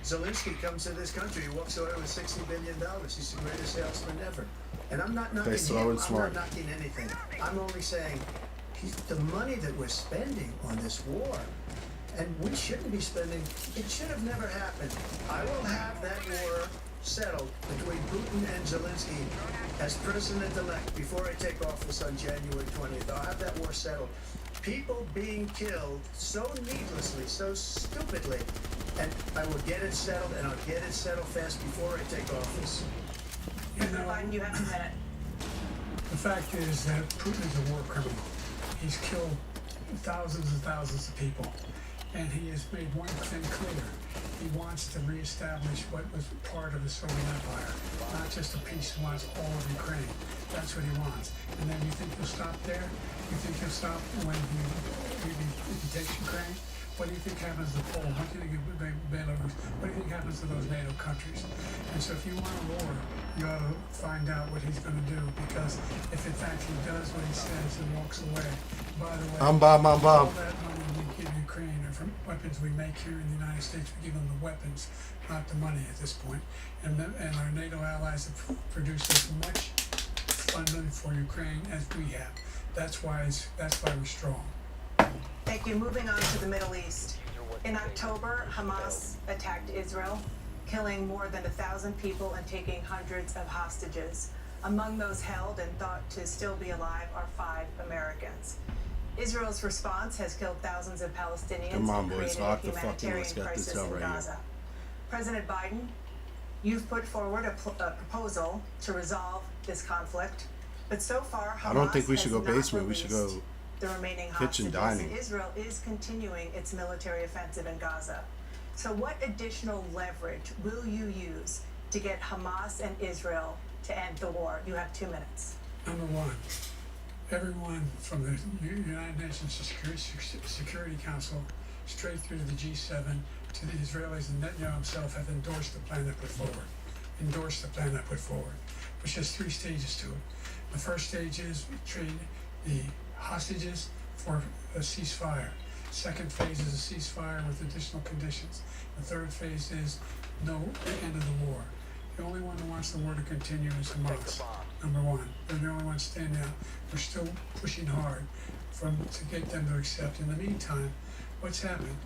Zelensky comes to this country, he walks away with $60 billion. He's the greatest salesman ever. And I'm not knocking slow him. and I'm smart. not knocking anything. I'm only saying the money that we're spending on this war, and we shouldn't be spending, it should have never happened. I will have that war settled between Putin and Zelensky as president-elect before I take office on January 20th. I'll have that war settled. People being killed so needlessly, so stupidly, and I will get it settled, and I'll get it settled fast before I take office. You President know, Biden, you have a minute. the fact is that Putin is a war criminal. He's killed thousands and thousands of people. And he has made one thing clear. He wants to reestablish what was part of the Soviet Empire. Not just a piece, he wants all of Ukraine. That's what he wants. And then you think he'll stop there? You think he'll stop when he takes Ukraine? What do you think happens to Poland? What do you think of Belarus? What do you think happens to those NATO countries? And so if you want a war, you ought to find out what he's going to do, because if in fact he does what he says and walks away, by the way, I'm Bob. all that money we give Ukraine are from weapons we make here in the United States. We give them the weapons, not the money at this point. And our NATO allies have produced as much funding for Ukraine as we have. That's why we're strong. Thank you. Moving on to the Middle East. In October, Hamas attacked Israel, killing more than 1,000 people and taking hundreds of hostages. Among those held and thought to still be alive are 5 Americans. Israel's response has killed thousands of Palestinians Come on, and boys, created lock a the fucking humanitarian let's get this crisis out in right here. Gaza. President Biden, you've put forward a proposal to resolve this conflict, but so far Hamas I don't think we should has go not basement. We should released go the remaining kitchen hostages, dining. and Israel is continuing its military offensive in Gaza. So what additional leverage will you use to get Hamas and Israel to end the war? You have 2 minutes. Number one, everyone from the United Nations Security Council straight through to the G7 to the Israelis and Netanyahu himself have endorsed the plan I put forward. Which has 3 stages to it. The first stage is trade the hostages for a ceasefire. Second phase is a ceasefire with additional conditions. The third phase is no end of the war. The only one who wants the war to continue is Hamas. Number one, they're the only ones standing out. We're still pushing hard to get them to accept. In the meantime, what's happened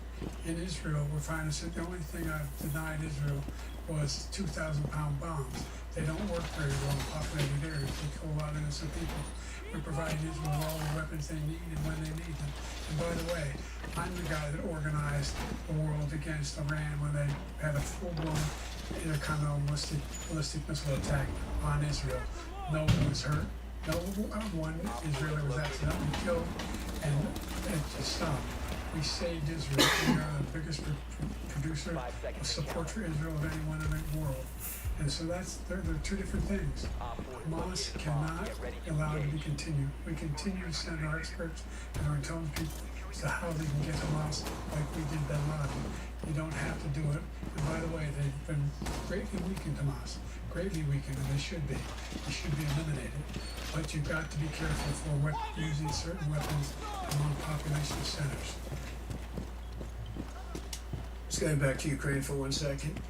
in Israel? We're finding that the only thing I've denied Israel was 2,000-pound bombs. They don't work very well in populated areas. They kill a lot of innocent people. We're providing Israel all the weapons they need and when they need them. And by the way, I'm the guy that organized the world against Iran when they had a full-blown intercontinental ballistic missile attack on Israel. No one was hurt. No one Israeli was accidentally killed, and it just stopped. We saved Israel. We are the biggest producer of support for Israel of anyone in the world. And so they're 2 different things. Hamas cannot allow it to be continued. We continue to send our experts and our intelligence people as to how they can get Hamas like we did Bin Laden. You don't have to do it. And by the way, they've been greatly weakened, Hamas. Greatly weakened, and they should be. They should be eliminated. But you've got to be careful for using certain weapons among population centers. Just going back to Ukraine for 1 second.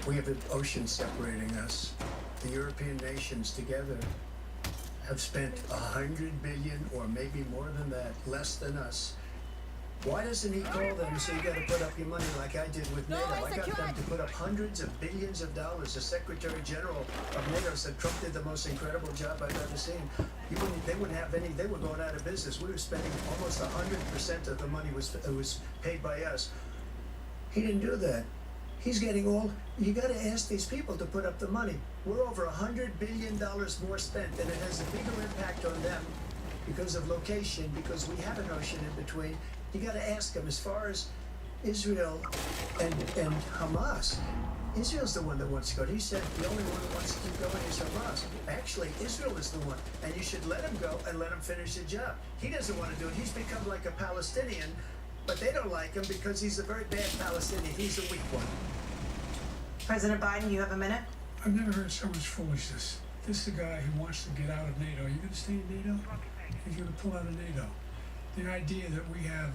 We have an ocean separating us. The European nations together have spent 100 billion, or maybe more than that, less than us. Why doesn't he call them and say, you got to put up your money like I did with NATO? I got them to put up hundreds of billions of dollars. The Secretary General of NATO said Trump did the most incredible job I've ever seen. They wouldn't have any. They were going out of business. We were spending almost 100% of the money was paid by us. He didn't do that. He's getting all. You got to ask these people to put up the money. We're over $100 billion more spent, and it has a bigger impact on them because of location, because we have an ocean in between. You got to ask them. As far as Israel and Hamas, Israel's the one that wants to go. He said the only one that wants to keep going is Hamas. Actually, Israel is the one, and you should let him go and let him finish the job. He doesn't want to do it. He's become like a Palestinian, but they don't like him because he's a very bad Palestinian. He's a weak one. President Biden, you have a minute. I've never heard so much foolishness. This is a guy who wants to get out of NATO. Are you going to stay in NATO? He's going to pull out of NATO. The idea that we have,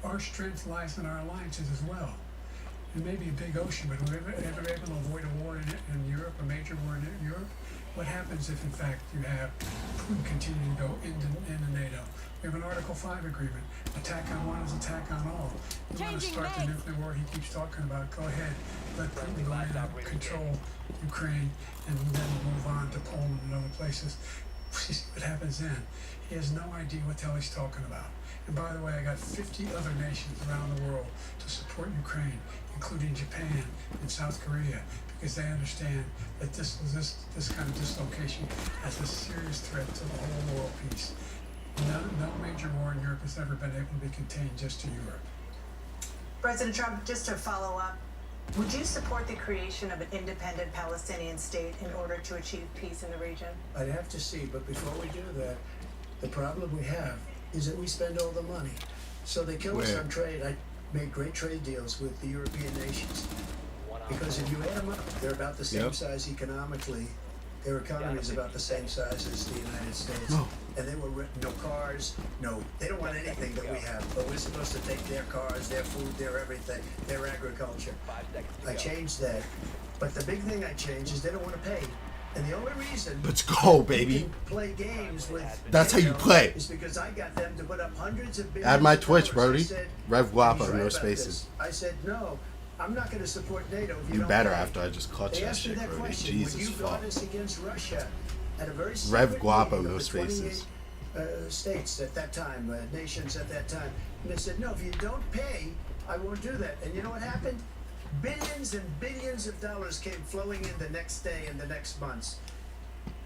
our strength lies in our alliances as well. It may be a big ocean, but we're ever able to avoid a war in Europe, a major war in Europe? What happens if, in fact, you have Putin continuing to go into NATO? We have an Article 5 agreement. Attack on one is attack on all. You want to start the nuclear war he keeps talking about, go ahead. Let Putin go in and control Ukraine and then move on to Poland and other places. See what happens then. He has no idea what the hell he's talking about. And by the way, I got 50 other nations around the world to support Ukraine, including Japan and South Korea, because they understand that this kind of dislocation has a serious threat to the whole world peace. No major war in Europe has ever been able to be contained just to Europe. President Trump, just to follow up, would you support the creation of an independent Palestinian state in order to achieve peace in the region? I'd have to see, but before we do that, the problem we have is that we spend all the money. So they kill us on trade. I made great trade deals with the European nations. Because if you add them up, they're about the same size economically. Their economy is about the same size as the United States. And they were no cars, they don't want anything that we have. But we're supposed to take their cars, their food, their everything, their agriculture. I changed that. But the big thing I changed is they don't want to pay. And the only reason Let's go, baby. you can play games with That's how you play. is because I got them to put up hundreds of billions Add my of Twitch, dollars. Brody. I said, Rev Guapo, he's right no about spaces. this. I said, no, I'm not going to support NATO if you You don't better pay. after I just clutch They that asked me shit, that Brody. question. Jesus Would you fuck. guard us against Russia at a very Rev secret Guapo, meeting no of the 28 spaces. states at that time, nations at that time. And they said, no, if you don't pay, I won't do that. And you know what happened? Billions and billions of dollars came flowing in the next day and the next months.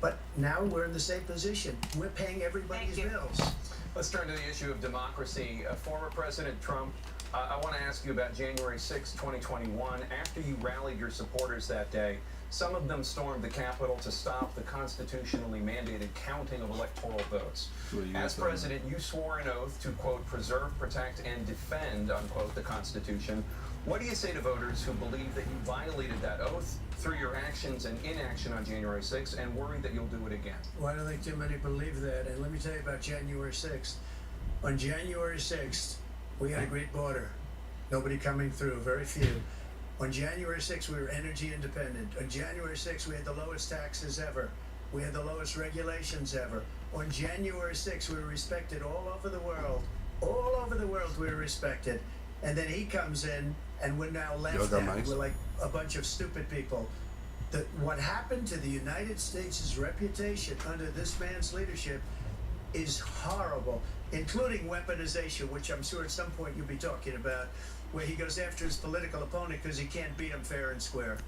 But now we're in the same position. We're paying everybody's bills. Let's turn to the issue of democracy. Former President Trump, I want to ask you about January 6, 2021. After you rallied your supporters that day, some of them stormed the Capitol to stop the constitutionally mandated counting of electoral votes. As president, you swore an oath to, quote, preserve, protect, and defend, unquote, the Constitution. What do you say to voters who believe that you violated that oath through your actions and inaction on January 6th and worry that you'll do it again? Well, I don't think too many believe that. And let me tell you about January 6th. On January 6th, we had a great border. Nobody coming through, very few. On January 6th, we were energy independent. On January 6th, we had the lowest taxes ever. We had the lowest regulations ever. On January 6th, we were respected all over the world. All over the world, we were respected. And then he comes in, and we're now left at. We're like a bunch of stupid people. What happened to the United States' reputation under this man's leadership is horrible, including weaponization, which I'm sure at some point you'll be talking about, where he goes after his political opponent because he can't beat him fair and square.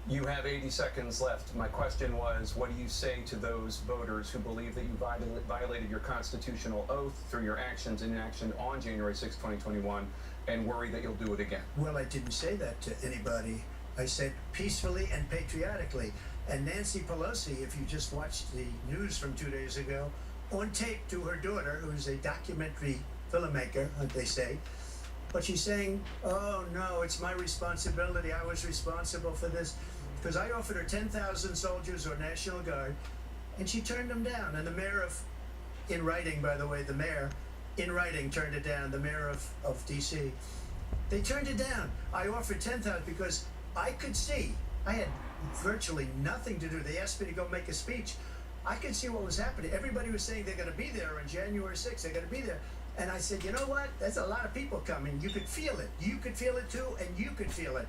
You have 80 seconds left. My question was, what do you say to those voters who believe that you violated your constitutional oath through your actions and inaction on January 6, 2021, and worry that you'll do it again? Well, I didn't say that to anybody. I said peacefully and patriotically. And Nancy Pelosi, if you just watched the news from 2 days ago, on tape to her daughter, who's a documentary filmmaker, they say, but she's saying, oh no, it's my responsibility. I was responsible for this. Because I offered her 10,000 soldiers or National Guard, and she turned them down. And the mayor in writing, by the way, the mayor, in writing, turned it down, the mayor of D.C. They turned it down. I offered 10,000 because I could see I had virtually nothing to do. They asked me to go make a speech. I could see what was happening. Everybody was saying they're going to be there on January 6th. They're going to be there. And I said, you know what? There's a lot of people coming. You could feel it. You could feel it too, and you could feel it.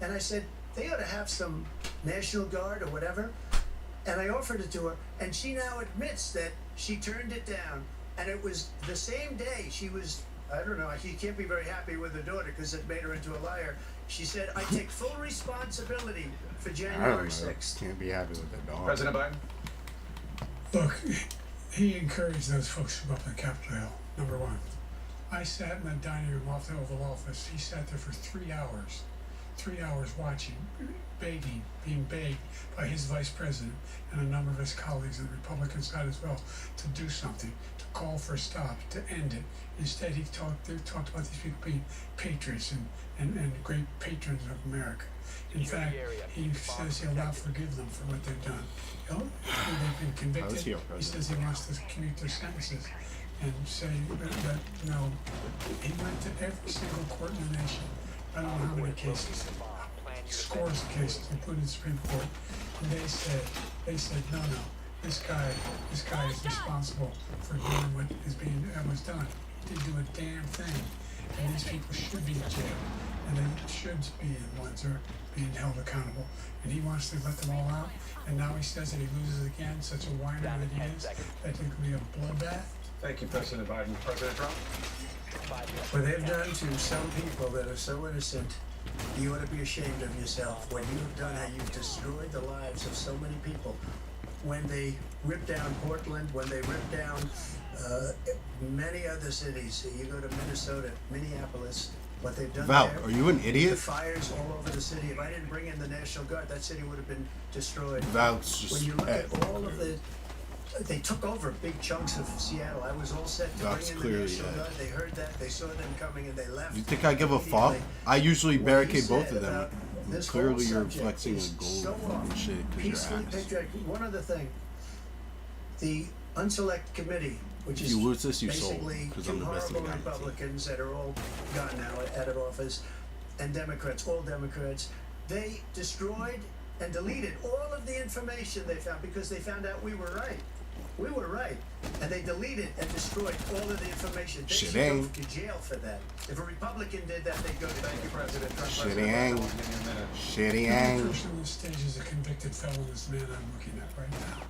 And I said, they ought to have some National Guard or whatever. And I offered it to her, and she now admits that she turned it down. And it was the same day she was, I don't know, she can't be very happy with her daughter because it made her into a liar. She said, I take full responsibility for I don't January know. 6th. Can't be happy with the dog. President Biden? Look, he encouraged those folks to go up on Capitol Hill, number one. I sat in the dining room off the Oval Office. He sat there for 3 hours. 3 hours watching, begging, being begged by his vice president and a number of his colleagues on the Republican side as well to do something, to call for a stop, to end it. Instead, they talked about these people being patriots and great patrons of America. In fact, he says he'll not forgive them for what they've done. They've been convicted. He says he wants to commute their sentences and say that no, he went to every single court in the nation. I don't know how many cases, scores of cases, including the Supreme Court, and they said, no, this guy is responsible for doing what was done. He didn't do a damn thing, and these people should be in jail, and they should be the ones who are being held accountable. And he wants to let them all out, and now he says that he loses again, such a whiner that he is, that there could be a bloodbath. Thank you, President Biden. President Trump? What they've done to some people that are so innocent, you ought to be ashamed of yourself. When you've done how you've destroyed the lives of so many people. When they ripped down Portland, when they ripped down many other cities, you go to Minnesota, Minneapolis, what they've done Val, there, are you an the idiot? fires all over the city. If I didn't bring in the National Guard, that city would have been destroyed. Val's just When you look at all of the, they took over big chunks of Seattle. I was all set to That's bring in the clearly National it. Guard. They heard that. They saw them coming and they left. You think I give a fuck? immediately. I usually What he barricade both said of them. about this whole Clearly, you're subject flexing is a gold so and off. shit because Peacefully you're ass. patriotic. One other thing, the Unselect Committee, which If is you lose this, you sold, basically 'cause I'm two the best thing horrible I can see. Republicans that are all gone now, out of office, and Democrats, all Democrats, they destroyed and deleted all of the information they found because they found out we were right. We were right. And they deleted and destroyed all of the information. They Shit should go ain't. to jail for that. If a Republican did that, they'd go to Thank you, jail. President Trump. Shitty President Biden, ang. I'll give you a minute. Shitty The ang. only person on the stage is a convicted felon, is the man I'm looking at right now.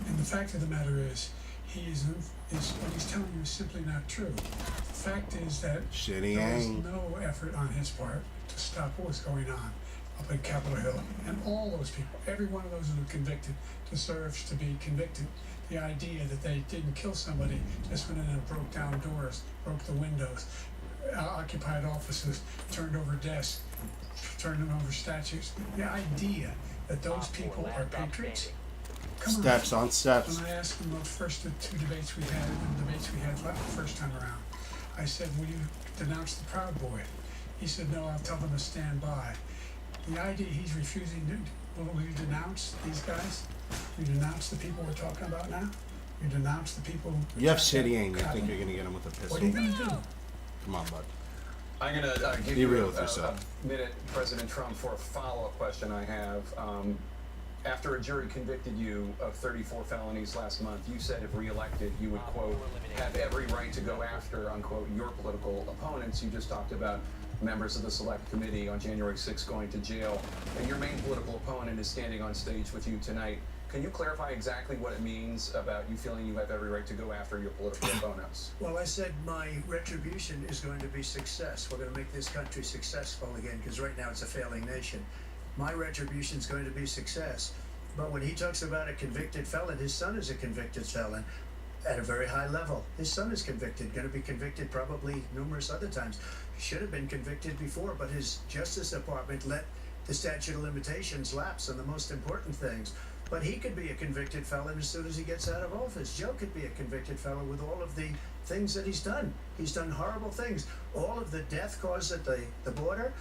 And the fact of the matter is, what he's telling you is simply not true. The fact is that Shitty there was ang. no effort on his part to stop what was going on up in Capitol Hill. And all those people, every one of those who were convicted, deserves to be convicted. The idea that they didn't kill somebody, just went in and broke down doors, broke the windows, occupied offices, turned over desks, turned over statues. The idea that those people are patriots. Come on. Steps on steps. When I asked him those first two debates we had, the first time around, I said, will you denounce the Proud Boy? He said, no, I'll tell them to stand by. The idea he's refusing to, will you denounce these guys? You denounce the people we're talking about now? You denounce the people who... You have shitty aim. You think you're gonna get him with a What are you pistol? gonna do? Come on, bud. I'm going to give Be you real with yourself. a minute, President Trump, for a follow-up question I have. After a jury convicted you of 34 felonies last month, you said if reelected, you would, quote, have every right to go after, unquote, your political opponents. You just talked about members of the Select Committee on January 6th going to jail, and your main political opponent is standing on stage with you tonight. Can you clarify exactly what it means about you feeling you have every right to go after your political opponents? Well, I said my retribution is going to be success. We're going to make this country successful again, because right now it's a failing nation. My retribution is going to be success. But when he talks about a convicted felon, his son is a convicted felon at a very high level. His son is convicted, going to be convicted probably numerous other times. He should have been convicted before, but his Justice Department let the statute of limitations lapse on the most important things. But he could be a convicted felon as soon as he gets out of office. Joe could be a convicted felon with all of the things that he's done. He's done horrible things. All of the death caused at the border,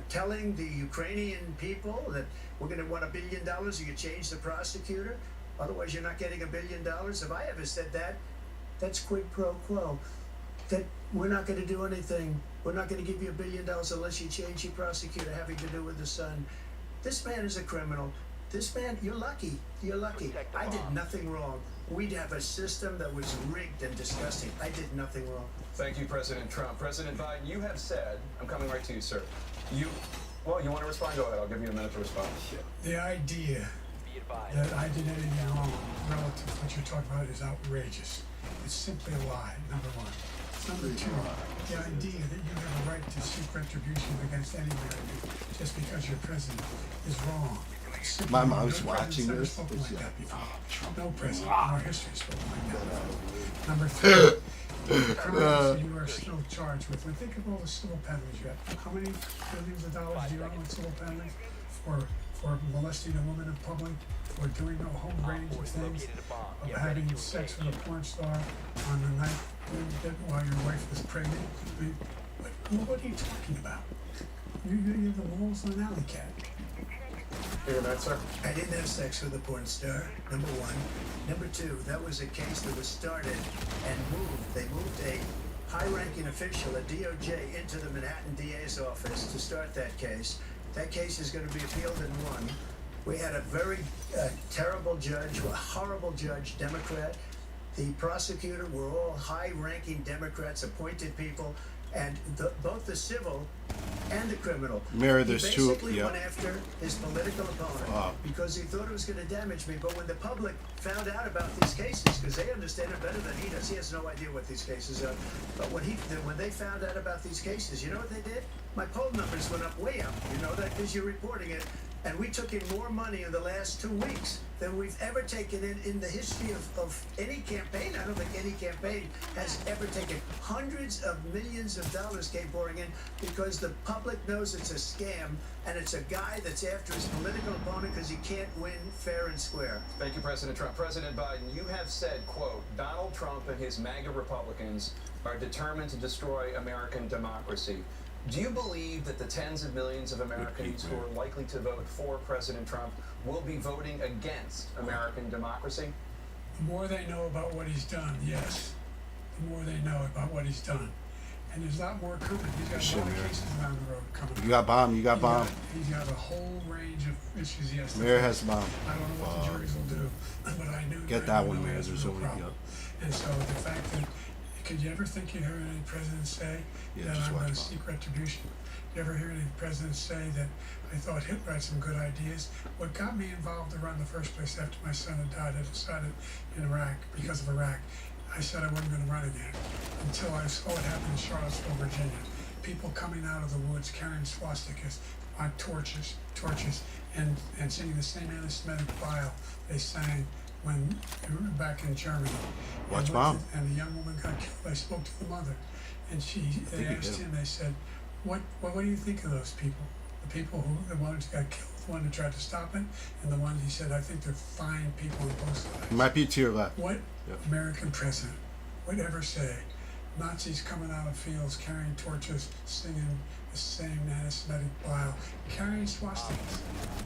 telling the Ukrainian people that we're going to want $1 billion, you can change the prosecutor, otherwise you're not getting $1 billion. If I ever said that, that's quid pro quo. That we're not going to do anything. We're not going to give you $1 billion unless you change your prosecutor having to do with the son. This man is a criminal. This man, you're lucky. You're lucky. I did nothing wrong. We'd have a system that was rigged and disgusting. I did nothing wrong. Thank you, President Trump. President Biden, you have said, I'm coming right to you, sir. You want to respond? Go ahead. I'll give you a minute to respond. The idea Be advised. that I did anything wrong relative to what you're talking about is outrageous. It's simply a lie, number one. Number two, the idea that you have a right to seek retribution against any American just because you're president is wrong. Simply My wrong. mom's No watching president's ever this. spoken It's like like, that before. Trump. No president in our history has spoken like that before. Number three, the crimes you are still charged with. When think of all the civil penalties you have. How many billions of dollars do you owe in civil penalties for molesting a woman in public, for doing a whole range of things, of having sex with a porn star on the night while your wife was pregnant? I mean, what are you talking about? You're the moles on alley cat. Here, that, sir. I didn't have sex with a porn star, number one. Number two, that was a case that was started and moved. They moved a high-ranking official at DOJ into the Manhattan DA's office to start that case. That case is going to be appealed and won. We had a very terrible judge, a horrible judge, Democrat. The prosecutor were all high-ranking Democrats, appointed people, and both the civil and the criminal. Mirror, He there's two. basically Yeah. went after his political opponent because he thought it was going to damage me. But when the public found out about these cases, because they understand it better than he does, he has no idea what these cases are. But when they found out about these cases, you know what they did? My poll numbers went up way up. You know that because you're reporting it. And we took in more money in the last 2 weeks than we've ever taken in the history of any campaign. I don't think any campaign has ever taken. Hundreds of millions of dollars came pouring in because the public knows it's a scam and it's a guy that's after his political opponent because he can't win fair and square. Thank you, President Trump. President Biden, you have said, quote, Donald Trump and his MAGA Republicans are determined to destroy American democracy. Do you believe that the tens of millions of Americans who are likely to vote for President Trump will be voting against American democracy? The more they know about what he's done, yes. The more they know about what he's done. And there's a lot more coming. He's got a lot of cases down the road coming. You got bomb. You got bomb. He's got a whole range of issues he has to Mayor face. has bomb. I don't know what the juries will do, but I knew Get I that know one, he Mayor. has There's no only. problem. And so the fact that, could you ever think you heard any president say Yeah, that just I'm watch going to Bob. seek retribution? You ever hear any president say that I thought Hitler had some good ideas? What got me involved to run in the first place after my son had died, I decided in Iraq, because of Iraq, I said I wasn't going to run again until I saw what happened in Charlottesville, Virginia. People coming out of the woods carrying swastikas on torches, and singing the same anti-Semitic bile they sang when they were back in Germany. Watch Mom. And the young woman got killed. I spoke to the mother, and they asked him. They said, "What do you think of those people? The people the ones who got killed, the one who tried to stop it, and the ones," he said, "I think they're fine people on both sides." You might be to your left. What Yep. American president would ever say Nazis coming out of fields carrying torches, singing the same anti-Semitic bile, carrying swastikas?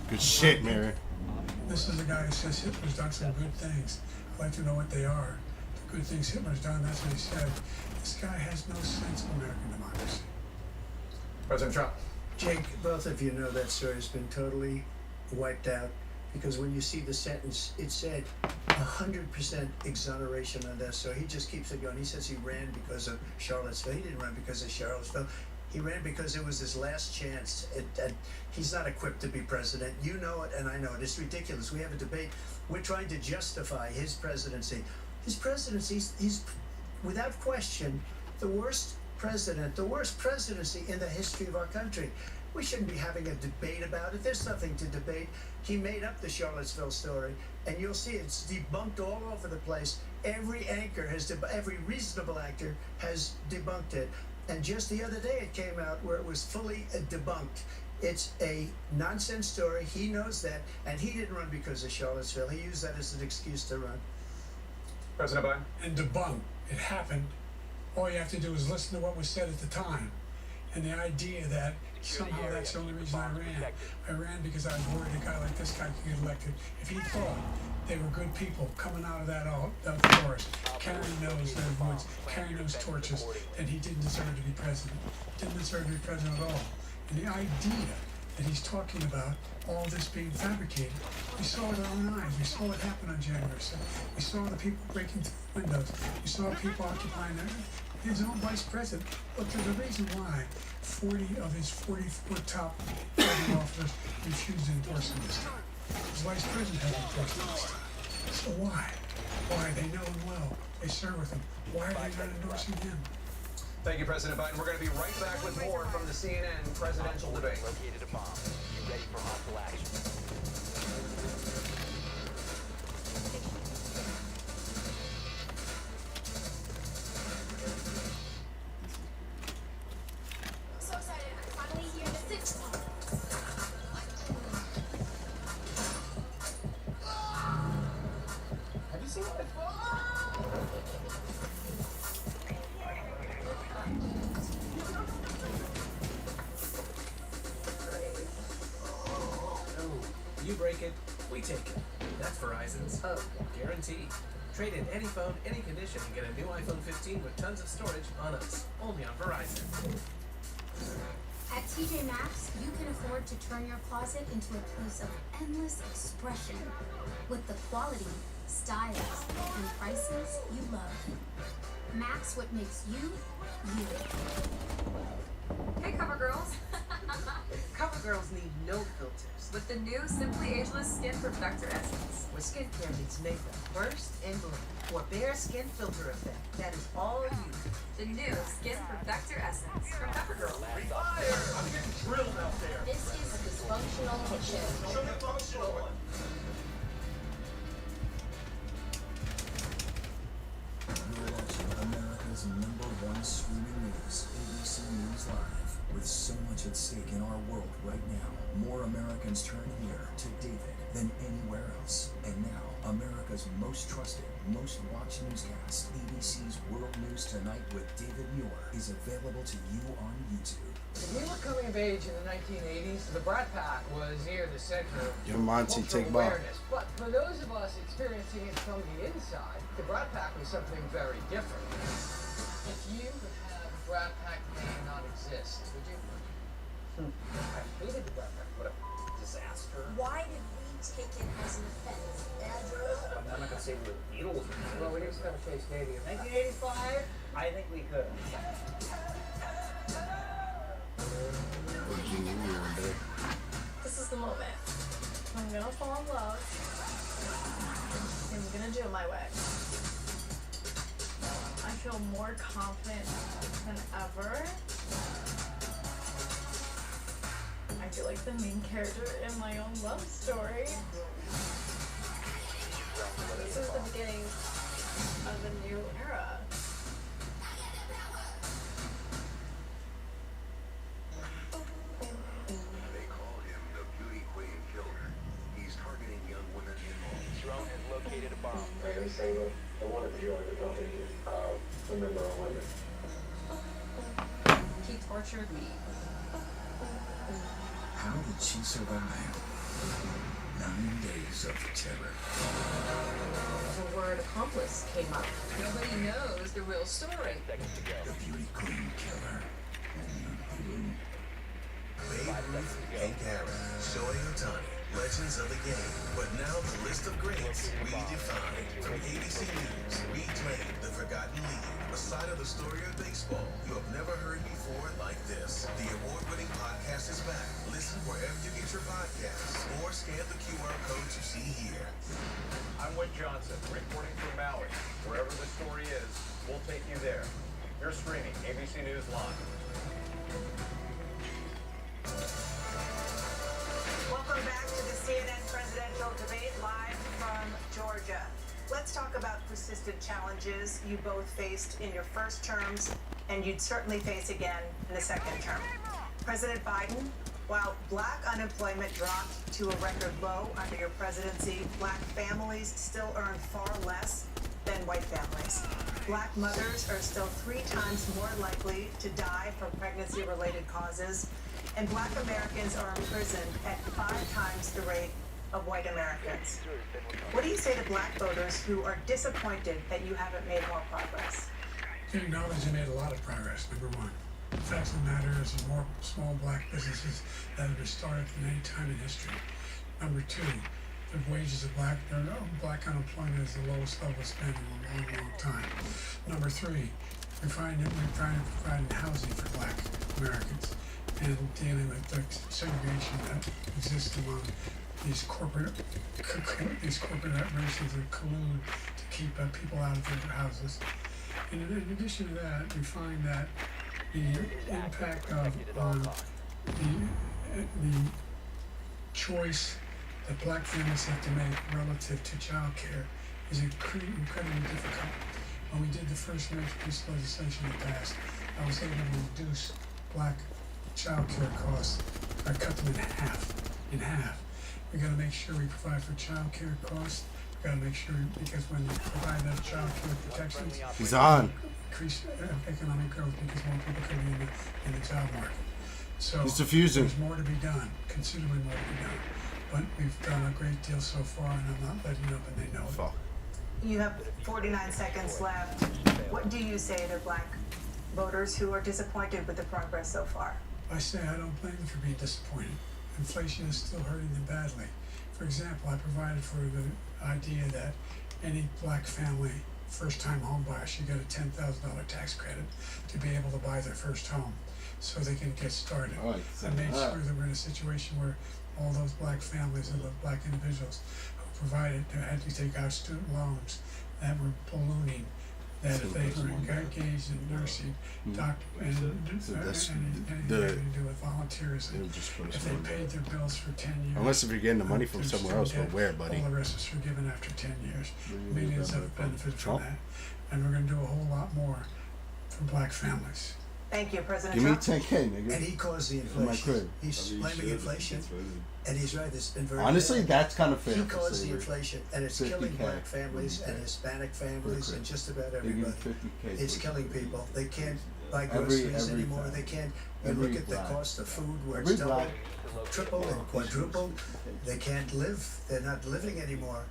Good shit, Mayor. This is a guy who says Hitler's done some good things. I'd like to know what they are. The good things Hitler's done, that's what he said. This guy has no sense of American democracy. President Trump. Jake, both of you know that story has been totally wiped out because when you see the sentence, it said 100% exoneration on this. So he just keeps it going. He says he ran because of Charlottesville. He didn't run because of Charlottesville. He ran because it was his last chance. He's not equipped to be president. You know it, and I know it. It's ridiculous. We have a debate. We're trying to justify his presidency. His presidency, he's without question the worst president, the worst presidency in the history of our country. We shouldn't be having a debate about it. There's nothing to debate. He made up the Charlottesville story, and you'll see it's debunked all over the place. Every anchor every reasonable anchor has debunked it. And just the other day it came out where it was fully debunked. It's a nonsense story. He knows that, and he didn't run because of Charlottesville. He used that as an excuse to run. President Biden. And debunked. It happened. All you have to do is listen to what was said at the time. And the idea that somehow that's the only reason I ran. I ran because I was worried a guy like this guy could get elected. If he thought they were good people coming out of that forest, carrying those woods, carrying those torches, then he didn't deserve to be president. Didn't deserve to be president at all. And the idea that he's talking about all this being fabricated. We saw with our own eyes. We saw what happened on January 7th. We saw the people breaking through windows. We saw people occupying his own vice president. Look, there's a reason why 40 of his 44 top federal officers refused to endorse him this time. His vice president hasn't endorsed him this time. So why? Why? They know him well. They serve with him. Why are they not endorsing him? Thank you, President Biden. We're going to be right back with more from the CNN presidential debate. Located a bomb. Be ready for hostile action. So excited. I'm finally here to sit. Have you seen it? You break it, we take it. That's Verizon's. Oh. Guaranteed. Trade in any phone, any condition, and get a new iPhone 15 with tons of storage on us. Only on Verizon. At TJ Maxx, you can afford to turn your closet into a place of endless expression with the quality, styles, and prices you love. Max what makes you, you. Hey, CoverGirls. CoverGirls need no filters with the new Simply Ageless Skin Perfector Essence. Where skincare meets makeup, burst and bloom. For bare skin filter effect, that is all you. The new Skin Perfector Essence from CoverGirl. Fire! I'm getting drilled out there. This is a dysfunctional kitchen. Show me a functional one. You're watching America's #1 streaming news, ABC News Live. With so much at stake in our world right now, more Americans turn here to David than anywhere else. And now, America's most trusted, most watched newscast, ABC's World News Tonight with David Muir, is available to you on YouTube. When we were coming of age in the 1980s, the Brat Pack was near the center of Yo, Monty, cultural take ball. awareness. But for those of us experiencing it from the inside, the Brat Pack was something very different. If you had the Brat Pack name not exist, would you? I hated the Brat Pack. What a disaster. Why did we take it as an offense? I'm not gonna say we were the Beatles. Well, we didn't start Chase Stadium. 1985? I think we could. This is the moment. I'm gonna fall in love. And I'm gonna do it my way. I feel more confident than ever. I feel like the main character in my own love story. This is the beginning of a new era. They call him the Beauty Queen Killer. He's targeting young women in homes. Drone has located a bomb. I'm single. I want to join the company. Remember on women. He tortured me. How did she survive 9 days of terror? The word accomplice came up. Nobody knows the real story. The Beauty Queen Killer. Babe Ruth, Hank Aaron, Shohei Ohtani, legends of the game. But now the list of greats redefined. From ABC News, reclaim the Forgotten League. A side of the story of baseball you have never heard before like this. The award-winning podcast is back. Listen wherever you get your podcasts or scan the QR code you see here. I'm Whit Johnson, reporting from Maui. Wherever the story is, we'll take you there. You're streaming ABC News Live. Welcome back to the CNN presidential debate live from Georgia. Let's talk about persistent challenges you both faced in your first terms and you'd certainly face again in the second term. President Biden, while black unemployment dropped to a record low under your presidency, black families still earn far less than white families. Black mothers are still 3 times more likely to die from pregnancy-related causes, and black Americans are imprisoned at 5 times the rate of white Americans. What do you say to black voters who are disappointed that you haven't made more progress? To acknowledge they made a lot of progress, number one. The fact of the matter is there's more small black businesses that have been started than any time in history. Number two, the wages of black unemployment is the lowest level it's been in a long, long time. Number three, we're trying to provide housing for black Americans and dealing with the segregation that exists among these corporate operations that collude to keep people out of their houses. And in addition to that, we find that the impact on the choice that black families have to make relative to child care is incredibly difficult. When we did the first marriage piece of legislation in the past, I was able to reduce black child care costs. I cut them in half. We gotta make sure we provide for child care costs. We gotta make sure, because when you provide that child care protections, He's on. increase economic growth because more people can be in the job market. So He's diffusing. there's more to be done, considerably more to be done. But we've done a great deal so far, and I'm not letting up, and they know it. Fuck. You have 49 seconds left. What do you say to black voters who are disappointed with the progress so far? I say I don't blame them for being disappointed. Inflation is still hurting them badly. For example, I provided for the idea that any black family, first-time home buyer should get a $10,000 tax credit to be able to buy their first home so they can get started. Right. I made sure that we're in a situation where all those black families and those black individuals who had to take out student loans that were ballooning, that if they were engaged in nursing, doctor, and anything having to do with volunteerism, if they paid their bills for 10 years. Unless if you're getting the money from somewhere else, but where, buddy? All the rest is forgiven after 10 years. Millions have benefited from that. And we're going to do a whole lot more for black families. Thank you, President Give me Trump. 10K, nigga. And he caused the In my inflation. crib. He's blaming inflation. And he's right, it's been very Honestly, bad. that's kind of fair. He for caused the slavery. inflation, and it's 50K. killing black families and Hispanic families and just about everybody. It's killing people. They can't buy groceries anymore. They can't. You look at the cost of food where it's doubled, tripled, and quadrupled. They can't live. They're not living anymore.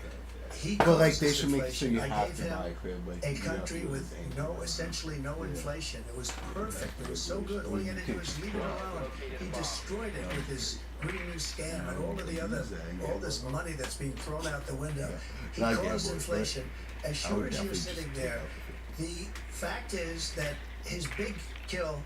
He But like caused they this should make sure inflation. you I have gave to him buy a crib. Like, a you have country to do with things. essentially no inflation. It was perfect. It was so good. All you had to do was leave it alone. He destroyed it with his Green New Scam and all this money that's being thrown out the window. He caused inflation. As sure as you're sitting there, the fact is that his big kill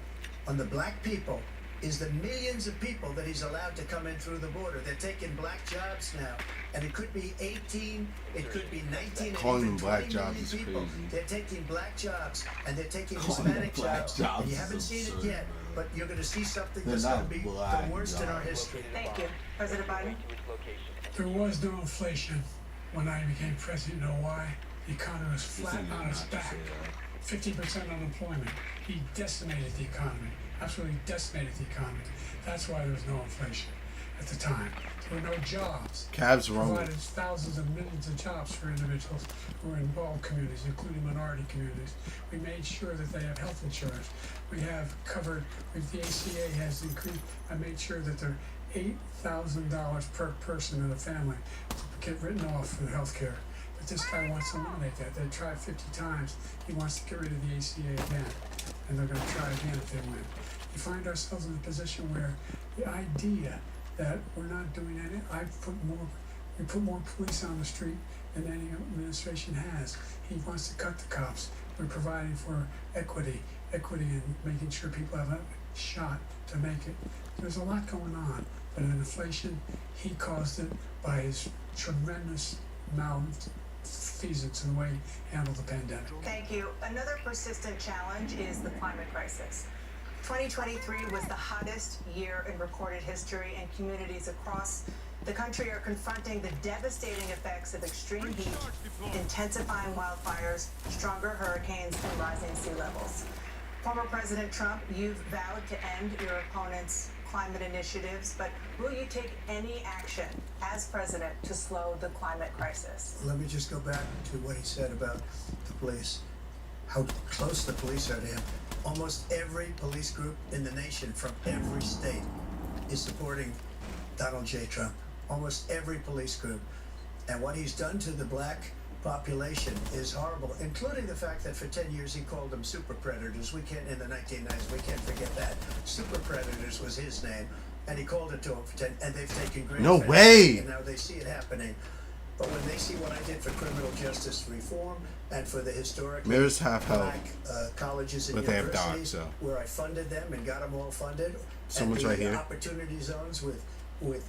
on the black people is the millions of people that he's allowed to come in through the border. They're taking black jobs now, and it could be 18, it could be 19, and Calling even them black 20 jobs million is people. crazy. They're taking black jobs, and they're taking Calling them Hispanic black jobs. jobs And you is haven't seen it absurd, yet, but you're going to see something They're that's not going to be black the worst in our jobs. history. Thank you. President Biden? There was no inflation when I became president. You know why? The economy was flat on its back. 50% unemployment. He decimated the economy. Absolutely decimated the economy. That's why there was no inflation at the time. There were no jobs. Cavs wrong. Provided thousands of millions of jobs for individuals who are in all communities, including minority communities. We made sure that they have health insurance. We have covered, if the ACA has increased, I made sure that they're $8,000 per person in a family get written off for health care. But this guy wants to eliminate that. They tried 50 times. He wants to get rid of the ACA again. And they're going to try again if they win. We find ourselves in a position where the idea that we're not doing any, we put more police on the street than any administration has. He wants to cut the cops. We're providing for equity and making sure people have a shot to make it. There's a lot going on, but in inflation, he caused it by his tremendous malfeasance in the way he handled the pandemic. Thank you. Another persistent challenge is the climate crisis. 2023 was the hottest year in recorded history, and communities across the country are confronting the devastating effects of extreme heat, intensifying wildfires, stronger hurricanes, and rising sea levels. Former President Trump, you've vowed to end your opponent's climate initiatives, but will you take any action as president to slow the climate crisis? Let me just go back to what he said about the police, how close the police are to him. Almost every police group in the nation from every state is supporting Donald J. Trump. Almost every police group. And what he's done to the black population is horrible, including the fact that for 10 years he called them super predators. We can't, in the 1990s, we can't forget that. Super predators was his name, and he called it to them for 10, and they've taken great No offense, way! and now they see it happening. But when they see what I did for criminal justice reform and for the historic Mirror's half held. black colleges and But they have universities, dogs, so. where I funded them and got them all funded, So and much the right here. opportunity zones with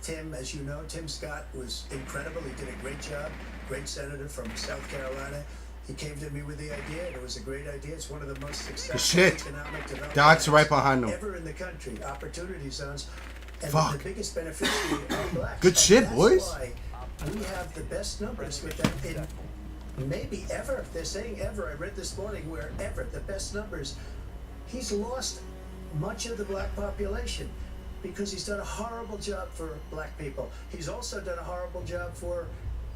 Tim, as you know, Tim Scott was incredible. He did a great job. Great senator from South Carolina. He came to me with the idea, and it was a great idea. It's one of the most successful shit. economic development Dogs right behind them. ever in the country. Opportunity zones. And Fuck. the biggest beneficiary are blacks. Good And shit, that's boys. why we have the best numbers with them in maybe ever. They're saying ever. I read this morning where ever, the best numbers. He's lost much of the black population because he's done a horrible job for black people. He's also done a horrible job for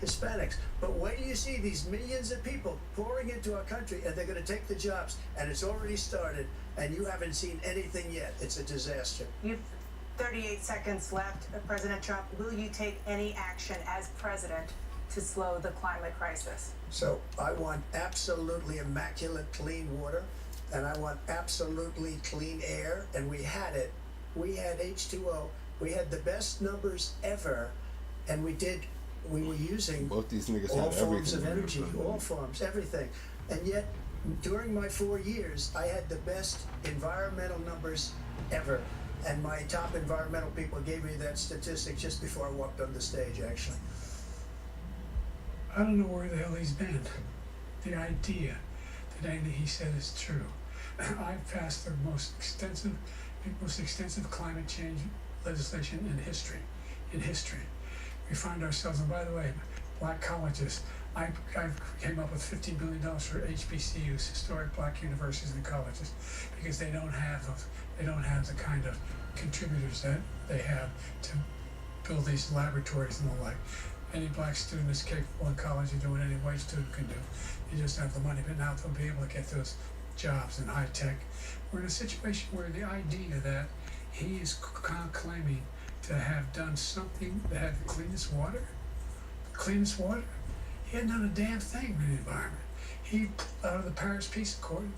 Hispanics. But wait till you see these millions of people pouring into our country, and they're going to take the jobs, and it's already started, and you haven't seen anything yet. It's a disaster. You've 38 seconds left. President Trump, will you take any action as president to slow the climate crisis? So I want absolutely immaculate clean water, and I want absolutely clean air, and we had it. We had H2O. We had the best numbers ever, and we were using Both these niggas all had forms of everything. energy, all forms, everything. And yet, during my 4 years, I had the best environmental numbers ever. And my top environmental people gave me that statistic just before I walked on the stage, actually. I don't know where the hell he's been. The idea that anything he said is true. I've passed the most extensive climate change legislation in history. We find ourselves, and by the way, black colleges. I came up with $15 billion for HBCUs, historic black universities and colleges, because they don't have the kind of contributors that they have to build these laboratories and the like. Any black student is capable in college of doing any white student can do. You just have the money, but now they'll be able to get those jobs in high tech. We're in a situation where the idea that he is claiming to have done something that had the cleanest water, he hadn't done a damn thing for the environment. He pulled out of the Paris Peace Accord,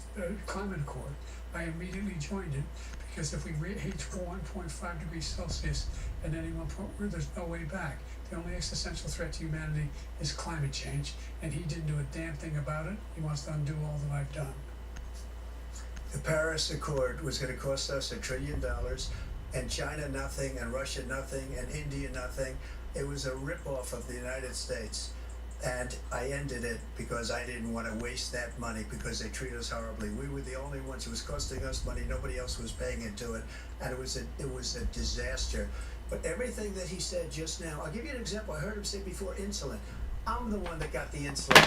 Climate Accord. I immediately joined it because if we reach 1.5 degrees Celsius at any one point, there's no way back. The only existential threat to humanity is climate change, and he didn't do a damn thing about it. He wants to undo all that I've done. The Paris Accord was going to cost us $1 trillion, and China nothing, and Russia nothing, and India nothing. It was a ripoff of the United States. And I ended it because I didn't want to waste that money because they treat us horribly. We were the only ones. It was costing us money. Nobody else was paying into it. And it was a disaster. But everything that he said just now, I'll give you an example. I heard him say before insulin. I'm the one that got the insulin.